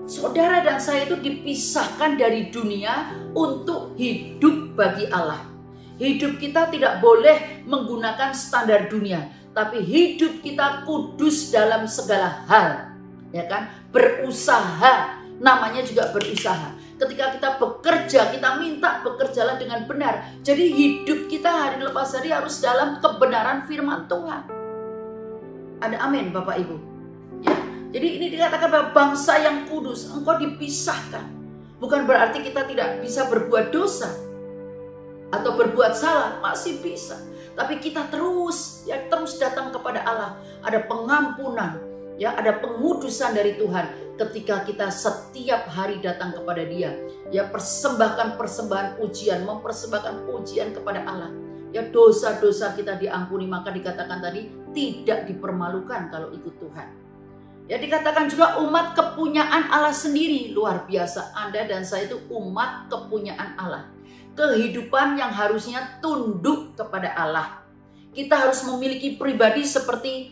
E: Saudara dan saya itu dipisahkan dari dunia untuk hidup bagi Allah. Hidup kita tidak boleh menggunakan standar dunia, tapi hidup kita kudus dalam segala hal, ya kan? Berusaha, namanya juga berusaha. Ketika kita bekerja, kita minta bekerjalah dengan benar. Jadi hidup kita hari lepas hari harus dalam kebenaran firman Tuhan. Ada amin, Bapak Ibu. Ya, jadi ini dikatakan bahwa bangsa yang kudus, engkau dipisahkan. Bukan berarti kita tidak bisa berbuat dosa atau berbuat salah, masih bisa. Tapi kita terus datang kepada Allah. Ada pengampunan, ya, ada pengudusan dari Tuhan ketika kita setiap hari datang kepada Dia. Ya, persembahkan persembahan pujian, mempersembahkan pujian kepada Allah. Ya, dosa-dosa kita diampuni, maka dikatakan tadi tidak dipermalukan kalau ikut Tuhan. Ya, dikatakan juga umat kepunyaan Allah sendiri. Luar biasa, Anda dan saya itu umat kepunyaan Allah. Kehidupan yang harusnya tunduk kepada Allah. Kita harus memiliki pribadi seperti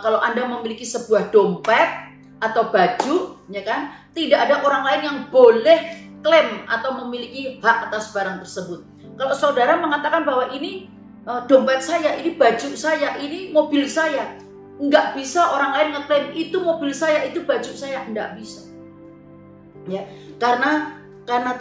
E: kalau Anda memiliki sebuah dompet atau baju, ya kan? Tidak ada orang lain yang boleh klaim atau memiliki hak atas barang tersebut. Kalau saudara mengatakan bahwa ini dompet saya, ini baju saya, ini mobil saya, nggak bisa orang lain ngeklaim itu mobil saya, itu baju saya, nggak bisa. Ya, karena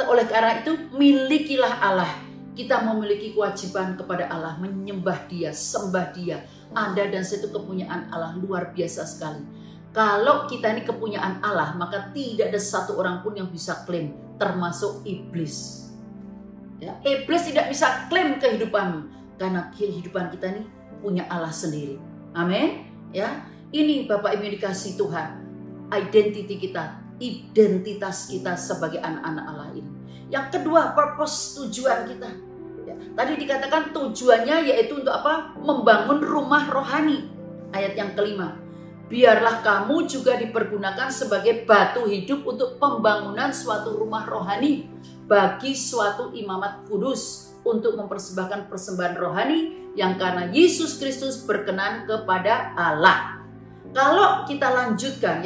E: oleh karena itu milikilah Allah. Kita memiliki kewajiban kepada Allah, menyembah Dia, sembah Dia. Anda dan saya itu kepunyaan Allah, luar biasa sekali. Kalau kita ini kepunyaan Allah, maka tidak ada satu orang pun yang bisa klaim, termasuk iblis. Ya, iblis tidak bisa klaim kehidupanmu, karena kehidupan kita ini punya Allah sendiri. Amin. Ya, ini Bapak Ibu dikasih Tuhan, identitas kita sebagai anak-anak Allah ini. Yang kedua, purpose, tujuan kita. Ya, tadi dikatakan tujuannya yaitu untuk apa? Membangun rumah rohani. Ayat yang kelima. Biarlah kamu juga dipergunakan sebagai batu hidup untuk pembangunan suatu rumah rohani bagi suatu imamat kudus untuk mempersembahkan persembahan rohani yang karena Yesus Kristus berkenan kepada Allah. Kalau kita lanjutkan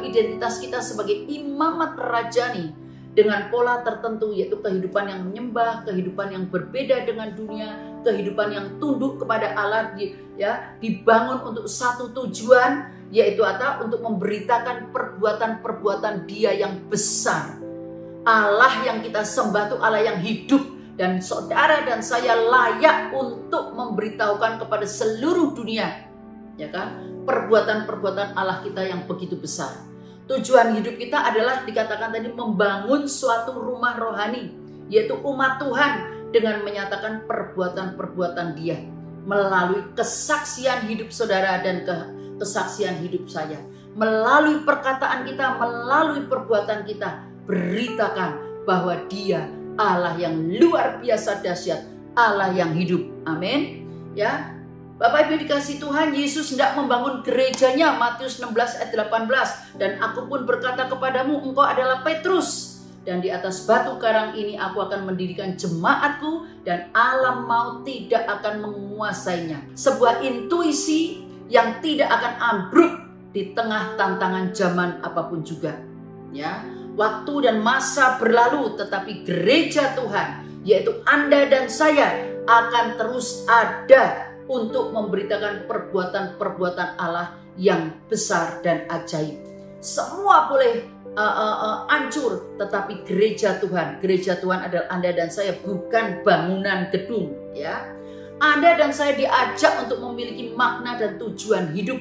E: identitas kita sebagai imamat rajani dengan pola tertentu, yaitu kehidupan yang menyembah, kehidupan yang berbeda dengan dunia, kehidupan yang tunduk kepada Allah, dibangun untuk satu tujuan, yaitu untuk memberitakan perbuatan-perbuatan Dia yang besar. Allah yang kita sembah itu Allah yang hidup, dan saudara dan saya layak untuk memberitahukan kepada seluruh dunia, ya kan, perbuatan-perbuatan Allah kita yang begitu besar. Tujuan hidup kita adalah dikatakan tadi membangun suatu rumah rohani, yaitu umat Tuhan, dengan menyatakan perbuatan-perbuatan Dia melalui kesaksian hidup saudara dan kesaksian hidup saya. Melalui perkataan kita, melalui perbuatan kita, beritakan bahwa Dia Allah yang luar biasa dahsyat, Allah yang hidup. Amin. Ya. Bapak Ibu dikasih Tuhan, Yesus hendak membangun gerejanya, Matius 16 ayat 18. Dan aku pun berkata kepadamu, engkau adalah Petrus, dan di atas batu karang ini aku akan mendirikan jemaatku, dan alam maut tidak akan menguasainya. Sebuah intuisi yang tidak akan ambruk di tengah tantangan zaman apapun juga. Ya, waktu dan masa berlalu, tetapi gereja Tuhan, yaitu Anda dan saya, akan terus ada untuk memberitakan perbuatan-perbuatan Allah yang besar dan ajaib. Semua boleh hancur, tetapi gereja Tuhan adalah Anda dan saya, bukan bangunan gedung. Ya, Anda dan saya diajak untuk memiliki makna dan tujuan hidup,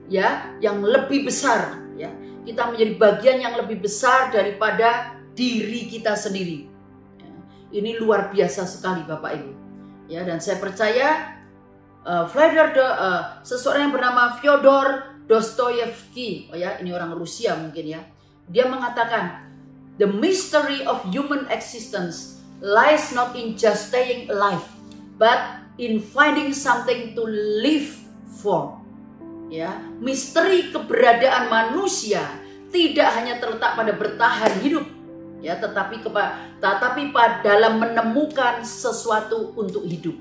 E: ya, yang lebih besar. Ya, kita menjadi bagian yang lebih besar daripada diri kita sendiri. Ya, ini luar biasa sekali, Bapak Ibu. Ya, dan saya percaya seseorang yang bernama Fyodor Dostoyevsky, ini orang Rusia mungkin ya. Dia mengatakan, the mystery of human existence lies not in just staying alive, but in finding something to live for. Ya, misteri keberadaan manusia tidak hanya terletak pada bertahan hidup, ya, tetapi dalam menemukan sesuatu untuk hidup.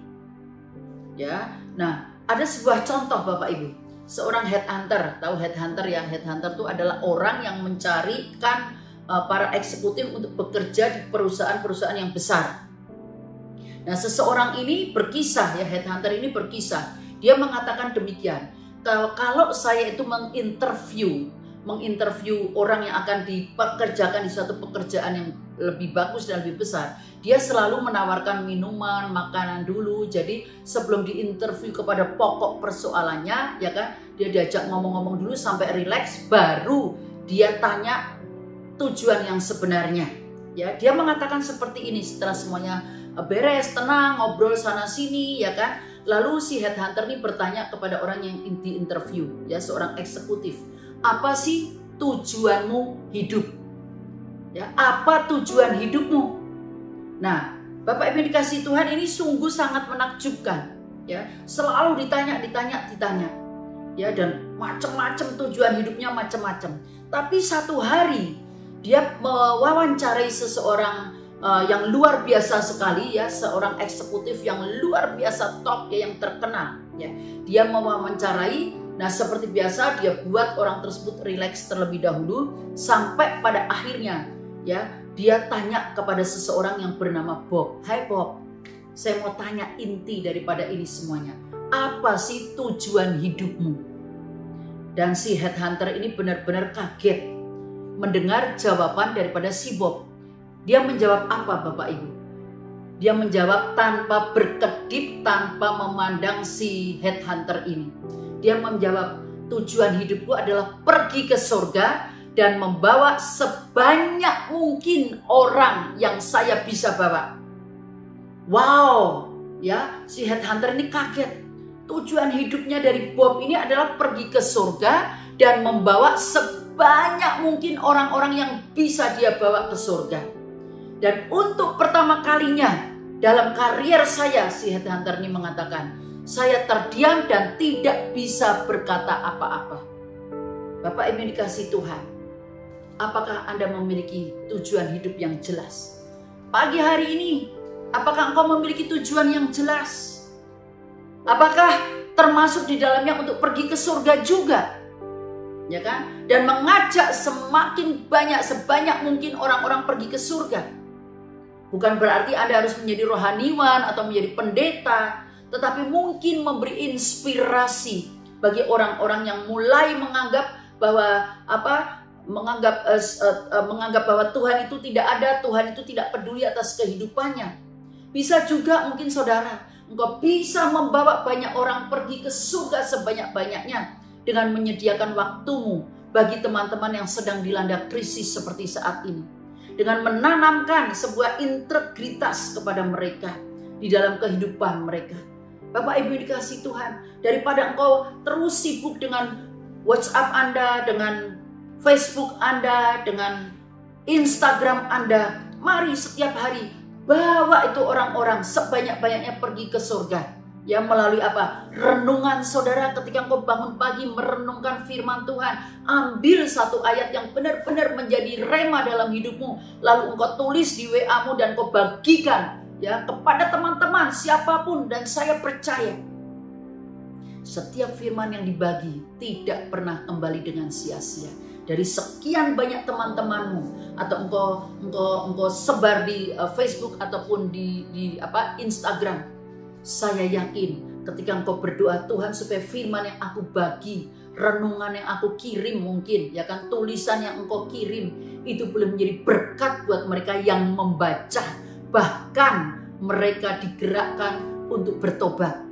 E: Ya, nah, ada sebuah contoh, Bapak Ibu. Seorang headhunter, tahu headhunter ya? Headhunter itu adalah orang yang mencarikan para eksekutif untuk bekerja di perusahaan-perusahaan yang besar. Nah, seseorang ini berkisah, ya, headhunter ini berkisah. Dia mengatakan demikian, kalau saya itu menginterview orang yang akan dipekerjakan di suatu pekerjaan yang lebih bagus dan lebih besar, dia selalu menawarkan minuman, makanan dulu. Jadi sebelum diinterview kepada pokok persoalannya, ya kan, dia diajak ngomong-ngomong dulu sampai rileks, baru dia tanya tujuan yang sebenarnya. Ya, dia mengatakan seperti ini setelah semuanya beres, tenang, ngobrol sana sini, ya kan. Lalu si headhunter ini bertanya kepada orang yang diinterview, ya, seorang eksekutif. Apa sih tujuanmu hidup? Ya, apa tujuan hidupmu? Nah, Bapak Ibu dikasih Tuhan, ini sungguh sangat menakjubkan. Ya, selalu ditanya. Ya, dan macam-macam tujuan hidupnya macam-macam. Tapi satu hari dia mewawancarai seseorang yang luar biasa sekali, ya, seorang eksekutif yang luar biasa top, ya, yang terkenal. Ya, dia mewawancarai. Nah, seperti biasa dia buat orang tersebut rileks terlebih dahulu sampai pada akhirnya, ya, dia tanya kepada seseorang yang bernama Bob. Hai Bob, saya mau tanya inti daripada ini semuanya. Apa sih tujuan hidupmu? Dan si headhunter ini benar-benar kaget mendengar jawaban daripada si Bob. Dia menjawab apa, Bapak Ibu? Dia menjawab tanpa berkedip, tanpa memandang si headhunter ini. Dia menjawab, tujuan hidupku adalah pergi ke surga dan membawa sebanyak mungkin orang yang saya bisa bawa. Wow, ya, si headhunter ini kaget. Tujuan hidupnya dari Bob ini adalah pergi ke surga dan membawa sebanyak mungkin orang-orang yang bisa dia bawa ke surga. Dan untuk pertama kalinya dalam karier saya, si headhunter ini mengatakan, saya terdiam dan tidak bisa berkata apa-apa. Bapak Ibu dikasih Tuhan, apakah Anda memiliki tujuan hidup yang jelas? Pagi hari ini, apakah engkau memiliki tujuan yang jelas? Apakah termasuk di dalamnya untuk pergi ke surga juga? Ya kan? Dan mengajak semakin banyak, sebanyak mungkin orang-orang pergi ke surga. Bukan berarti Anda harus menjadi rohaniwan atau menjadi pendeta, tetapi mungkin memberi inspirasi bagi orang-orang yang mulai menganggap bahwa menganggap bahwa Tuhan itu tidak ada, Tuhan itu tidak peduli atas kehidupannya. Bisa juga mungkin saudara, engkau bisa membawa banyak orang pergi ke surga sebanyak-banyaknya dengan menyediakan waktumu bagi teman-teman yang sedang dilanda krisis seperti saat ini. Dengan menanamkan sebuah integritas kepada mereka di dalam kehidupan mereka. Bapak Ibu dikasih Tuhan, daripada engkau terus sibuk dengan WhatsApp Anda, dengan Facebook Anda, dengan Instagram Anda, mari setiap hari bawa itu orang-orang sebanyak-banyaknya pergi ke surga. Ya, melalui apa? Renungan saudara, ketika engkau bangun pagi merenungkan firman Tuhan, ambil satu ayat yang benar-benar menjadi rema dalam hidupmu, lalu engkau tulis di WA-mu dan engkau bagikan, ya, kepada teman-teman siapapun. Dan saya percaya setiap firman yang dibagi tidak pernah kembali dengan sia-sia. Dari sekian banyak teman-temanmu atau engkau sebar di Facebook ataupun di Instagram, saya yakin ketika engkau berdoa, Tuhan supaya firman yang aku bagi, renungan yang aku kirim mungkin, ya kan, tulisan yang engkau kirim itu boleh menjadi berkat buat mereka yang membaca, bahkan mereka digerakkan untuk bertobat.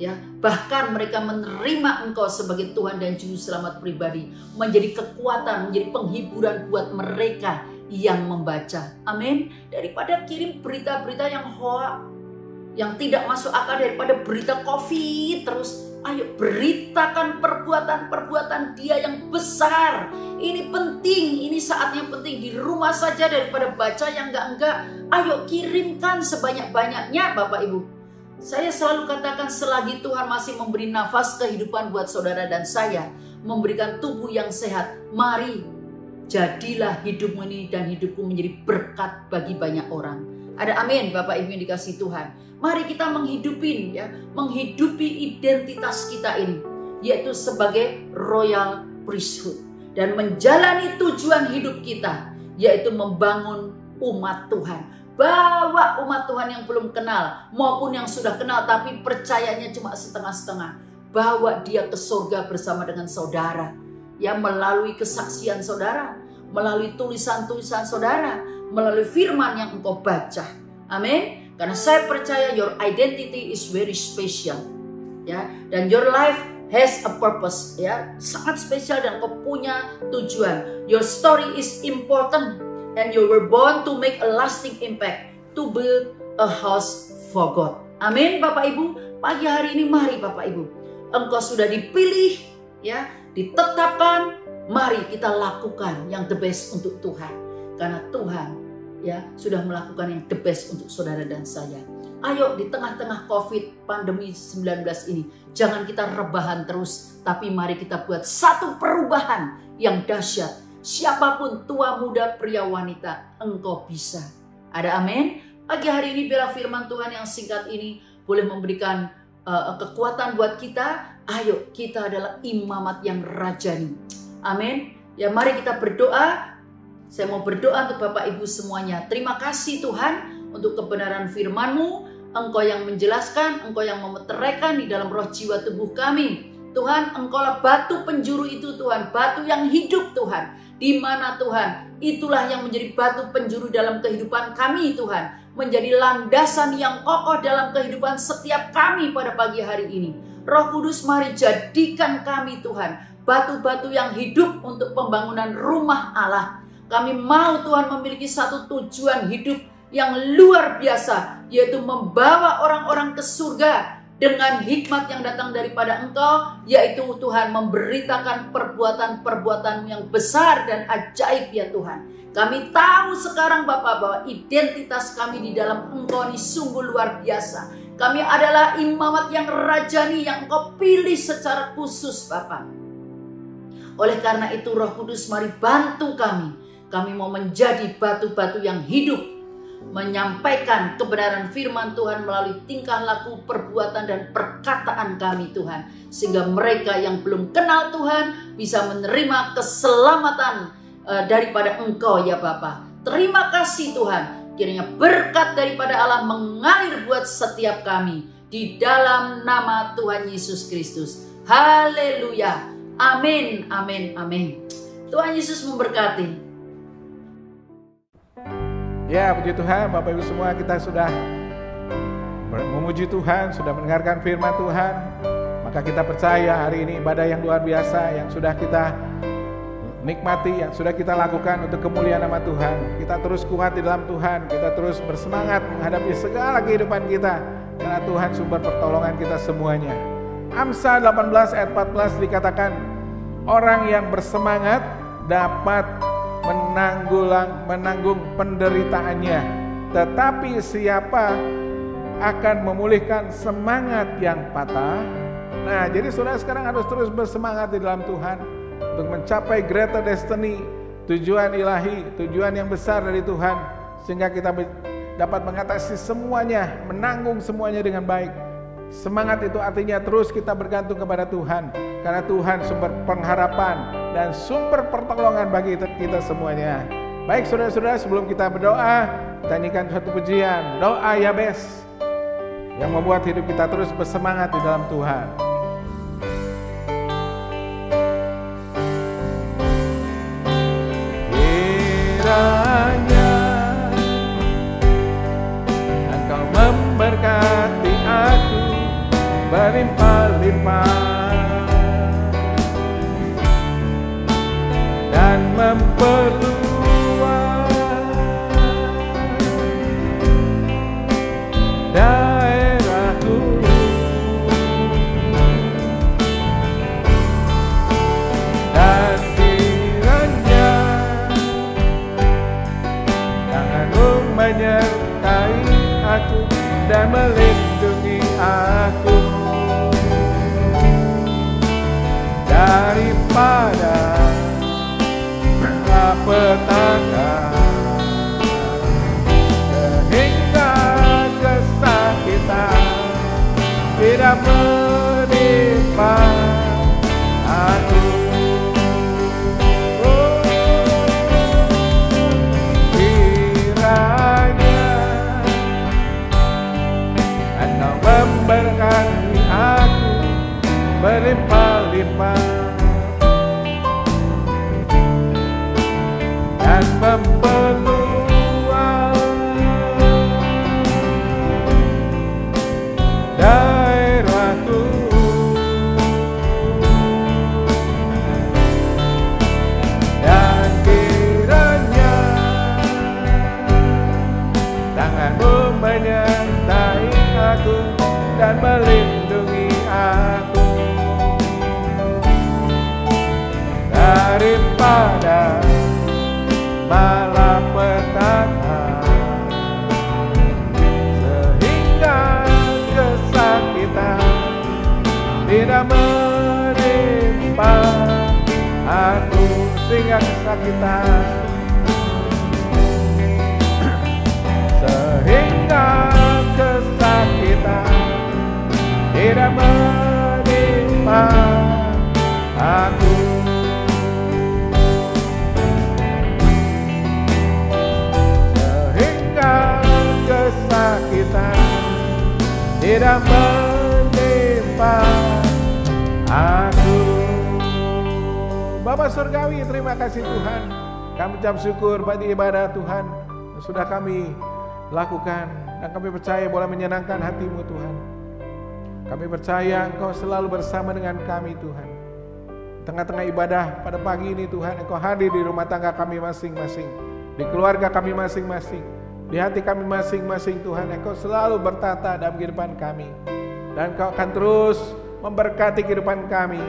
E: Ya, bahkan mereka menerima engkau sebagai Tuhan dan Juru Selamat pribadi, menjadi kekuatan, menjadi penghiburan buat mereka yang membaca. Amin. Daripada kirim berita-berita yang hoax, yang tidak masuk akal, daripada berita COVID terus, ayo beritakan perbuatan-perbuatan Dia yang besar. Ini penting, ini saatnya penting, di rumah saja daripada baca yang enggak. Ayo kirimkan sebanyak-banyaknya Bapak Ibu. Saya selalu katakan, selagi Tuhan masih memberi nafas kehidupan buat saudara dan saya, memberikan tubuh yang sehat, mari jadilah hidupmu ini dan hidupku menjadi berkat bagi banyak orang. Ada amin Bapak Ibu yang dikasihi Tuhan. Mari kita menghidupi identitas kita ini, yaitu sebagai royal priesthood, dan menjalani tujuan hidup kita, yaitu membangun umat Tuhan. Bawa umat Tuhan yang belum kenal maupun yang sudah kenal tapi percayanya cuma setengah-setengah, bawa dia ke surga bersama dengan saudara, ya, melalui kesaksian saudara, melalui tulisan-tulisan saudara, melalui firman yang engkau baca. Amin. Karena saya percaya your identity is very special, ya, dan your life has a purpose, ya, sangat spesial dan engkau punya tujuan. Your story is important. And you were born to make a lasting impact, to build a house for God. Amin Bapak Ibu. Pagi hari ini mari Bapak Ibu, engkau sudah dipilih, ya, ditetapkan. Mari kita lakukan yang the best untuk Tuhan. Karena Tuhan, ya, sudah melakukan yang the best untuk saudara dan saya. Ayo di tengah-tengah COVID pandemi 19 ini, jangan kita rebahan terus, tapi mari kita buat satu perubahan yang dahsyat. Siapapun, tua, muda, pria, wanita, engkau bisa. Ada amin? Pagi hari ini biarlah firman Tuhan yang singkat ini boleh memberikan kekuatan buat kita. Ayo, kita adalah imamat yang rajani. Amin. Ya, mari kita berdoa. Saya mau berdoa untuk Bapak Ibu semuanya. Terima kasih Tuhan untuk kebenaran firman-Mu. Engkau yang menjelaskan, Engkau yang memeteraikan di dalam roh jiwa tubuh kami. Tuhan, Engkaulah batu penjuru itu Tuhan, batu yang hidup Tuhan. Di mana Tuhan, itulah yang menjadi batu penjuru dalam kehidupan kami Tuhan. Menjadi landasan yang kokoh dalam kehidupan setiap kami pada pagi hari ini. Roh Kudus, mari jadikan kami Tuhan, batu-batu yang hidup untuk pembangunan rumah Allah. Kami mau Tuhan memiliki satu tujuan hidup yang luar biasa, yaitu membawa orang-orang ke surga dengan hikmat yang datang daripada Engkau, yaitu Tuhan memberitakan perbuatan-perbuatan yang besar dan ajaib ya Tuhan. Kami tahu sekarang Bapak bahwa identitas kami di dalam Engkau ini sungguh luar biasa. Kami adalah imamat yang rajani yang Engkau pilih secara khusus Bapak. Oleh karena itu Roh Kudus, mari bantu kami. Kami mau menjadi batu-batu yang hidup, menyampaikan kebenaran firman Tuhan melalui tingkah laku, perbuatan dan perkataan kami Tuhan, sehingga mereka yang belum kenal Tuhan bisa menerima keselamatan daripada Engkau ya Bapa. Terima kasih Tuhan, kiranya berkat daripada Allah mengalir buat setiap kami di dalam nama Tuhan Yesus Kristus. Haleluya. Amin, amin, amin. Tuhan Yesus memberkati.
D: Ya, puji Tuhan, Bapak Ibu semua, kita sudah memuji Tuhan, sudah mendengarkan firman Tuhan. Maka kita percaya hari ini ibadah yang luar biasa yang sudah kita nikmati, yang sudah kita lakukan untuk kemuliaan nama Tuhan. Kita terus kuat di dalam Tuhan, kita terus bersemangat menghadapi segala kehidupan kita, karena Tuhan sumber pertolongan kita semuanya. Amsal 18 ayat 14 dikatakan, orang yang bersemangat dapat menanggung penderitaannya, tetapi siapa akan memulihkan semangat yang patah? Nah, jadi saudara sekarang harus terus bersemangat di dalam Tuhan untuk mencapai greater destiny, tujuan ilahi, tujuan yang besar dari Tuhan, sehingga kita dapat mengatasi semuanya, menanggung semuanya dengan baik. Semangat itu artinya terus kita bergantung kepada Tuhan, karena Tuhan sumber pengharapan dan sumber pertolongan bagi kita semuanya. Baik saudara-saudara, sebelum kita berdoa, kita nyanyikan suatu pujian, doa Yabes, yang membuat hidup kita terus bersemangat di dalam Tuhan. Kiranya Engkau memberkati aku berlimpah-limpah dan memperluas daerahku, dan kiranya tangan-Mu menyertai aku dan melindungi aku daripada petaka, sehingga kesakitan tidak menimpa aku. Kiranya Engkau memberkati aku berlimpah-limpah dan memperluas daerahku, dan kiranya tangan-Mu menyertai aku dan melindungi aku daripada malapetaka, sehingga kesakitan tidak menimpa aku, sehingga kesakitan, sehingga kesakitan tidak menimpa aku. Kesakitan tidak menimpa aku. Bapa Surgawi, terima kasih Tuhan. Kami ucap syukur bagi ibadah Tuhan yang sudah kami lakukan, dan kami percaya boleh menyenangkan hati-Mu Tuhan. Kami percaya Engkau selalu bersama dengan kami Tuhan. Tengah-tengah ibadah pada pagi ini Tuhan, Engkau hadir di rumah tangga kami masing-masing, di keluarga kami masing-masing, di hati kami masing-masing Tuhan. Engkau selalu bertata dalam kehidupan kami, dan Engkau akan terus memberkati kehidupan kami.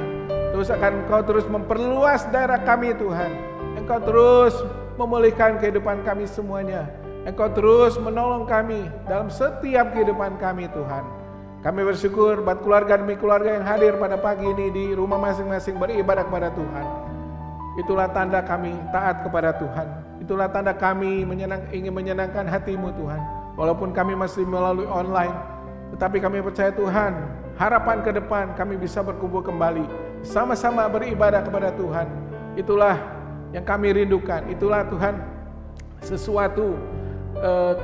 D: Engkau terus memperluas daerah kami Tuhan. Engkau terus memulihkan kehidupan kami semuanya. Engkau terus menolong kami dalam setiap kehidupan kami Tuhan. Kami bersyukur buat keluarga demi keluarga yang hadir pada pagi ini di rumah masing-masing beribadah kepada Tuhan. Itulah tanda kami taat kepada Tuhan. Itulah tanda kami ingin menyenangkan hati-Mu Tuhan. Walaupun kami masih melalui online, tetapi kami percaya Tuhan, harapan ke depan kami bisa berkumpul kembali, sama-sama beribadah kepada Tuhan. Itulah yang kami rindukan. Itulah Tuhan sesuatu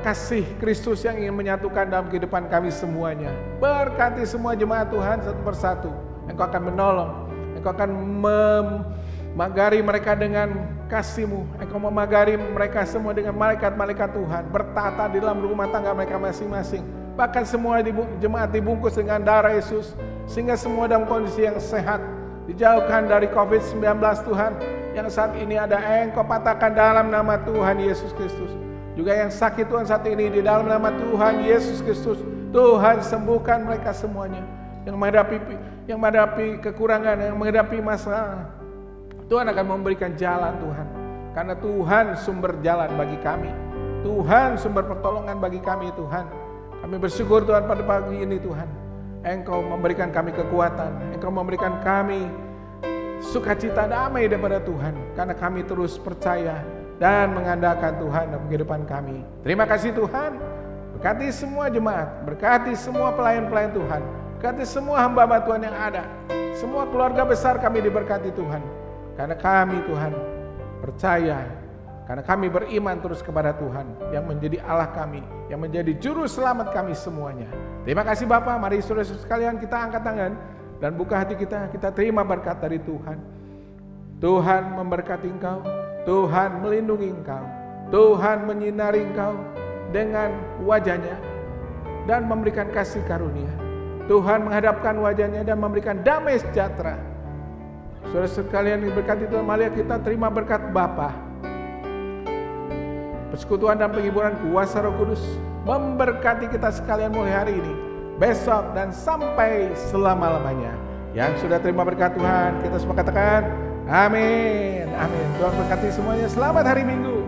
D: kasih Kristus yang ingin menyatukan dalam kehidupan kami semuanya. Berkati semua jemaat Tuhan satu persatu. Engkau akan menolong, Engkau akan memagari mereka dengan kasih-Mu. Engkau memagari mereka semua dengan malaikat-malaikat Tuhan, bertata di dalam rumah tangga mereka masing-masing. Bahkan semua jemaat dibungkus dengan darah Yesus, sehingga semua dalam kondisi yang sehat, dijauhkan dari COVID-19 Tuhan. Yang saat ini ada, Engkau patahkan dalam nama Tuhan Yesus Kristus. Juga yang sakit Tuhan saat ini, di dalam nama Tuhan Yesus Kristus, Tuhan sembuhkan mereka semuanya. Yang menghadapi kekurangan, yang menghadapi masalah, Tuhan akan memberikan jalan Tuhan. Karena Tuhan sumber jalan bagi kami, Tuhan sumber pertolongan bagi kami Tuhan. Kami bersyukur Tuhan pada pagi ini Tuhan, Engkau memberikan kami kekuatan, Engkau memberikan kami sukacita damai daripada Tuhan. Karena kami terus percaya dan mengandalkan Tuhan dalam kehidupan kami. Terima kasih Tuhan. Berkati semua jemaat, berkati semua pelayan-pelayan Tuhan. Berkati semua hamba-hamba Tuhan yang ada. Semua keluarga besar kami diberkati Tuhan. Karena kami Tuhan percaya, karena kami beriman terus kepada Tuhan yang menjadi Allah kami, yang menjadi juru selamat kami semuanya. Terima kasih Bapa. Mari saudara-saudara sekalian kita angkat tangan dan buka hati kita terima berkat dari Tuhan. Tuhan memberkati engkau, Tuhan melindungi engkau, Tuhan menyinari engkau dengan wajahnya dan memberikan kasih karunia. Tuhan menghadapkan wajahnya dan memberikan damai sejahtera. Saudara sekalian diberkati Tuhan, mari kita terima berkat Bapa. Persekutuan dan penghiburan kuasa Roh Kudus memberkati kita sekalian mulai hari ini, besok dan sampai selama-lamanya. Yang sudah terima berkat Tuhan, kita semua katakan amin. Amin. Tuhan berkati semuanya. Selamat hari Minggu.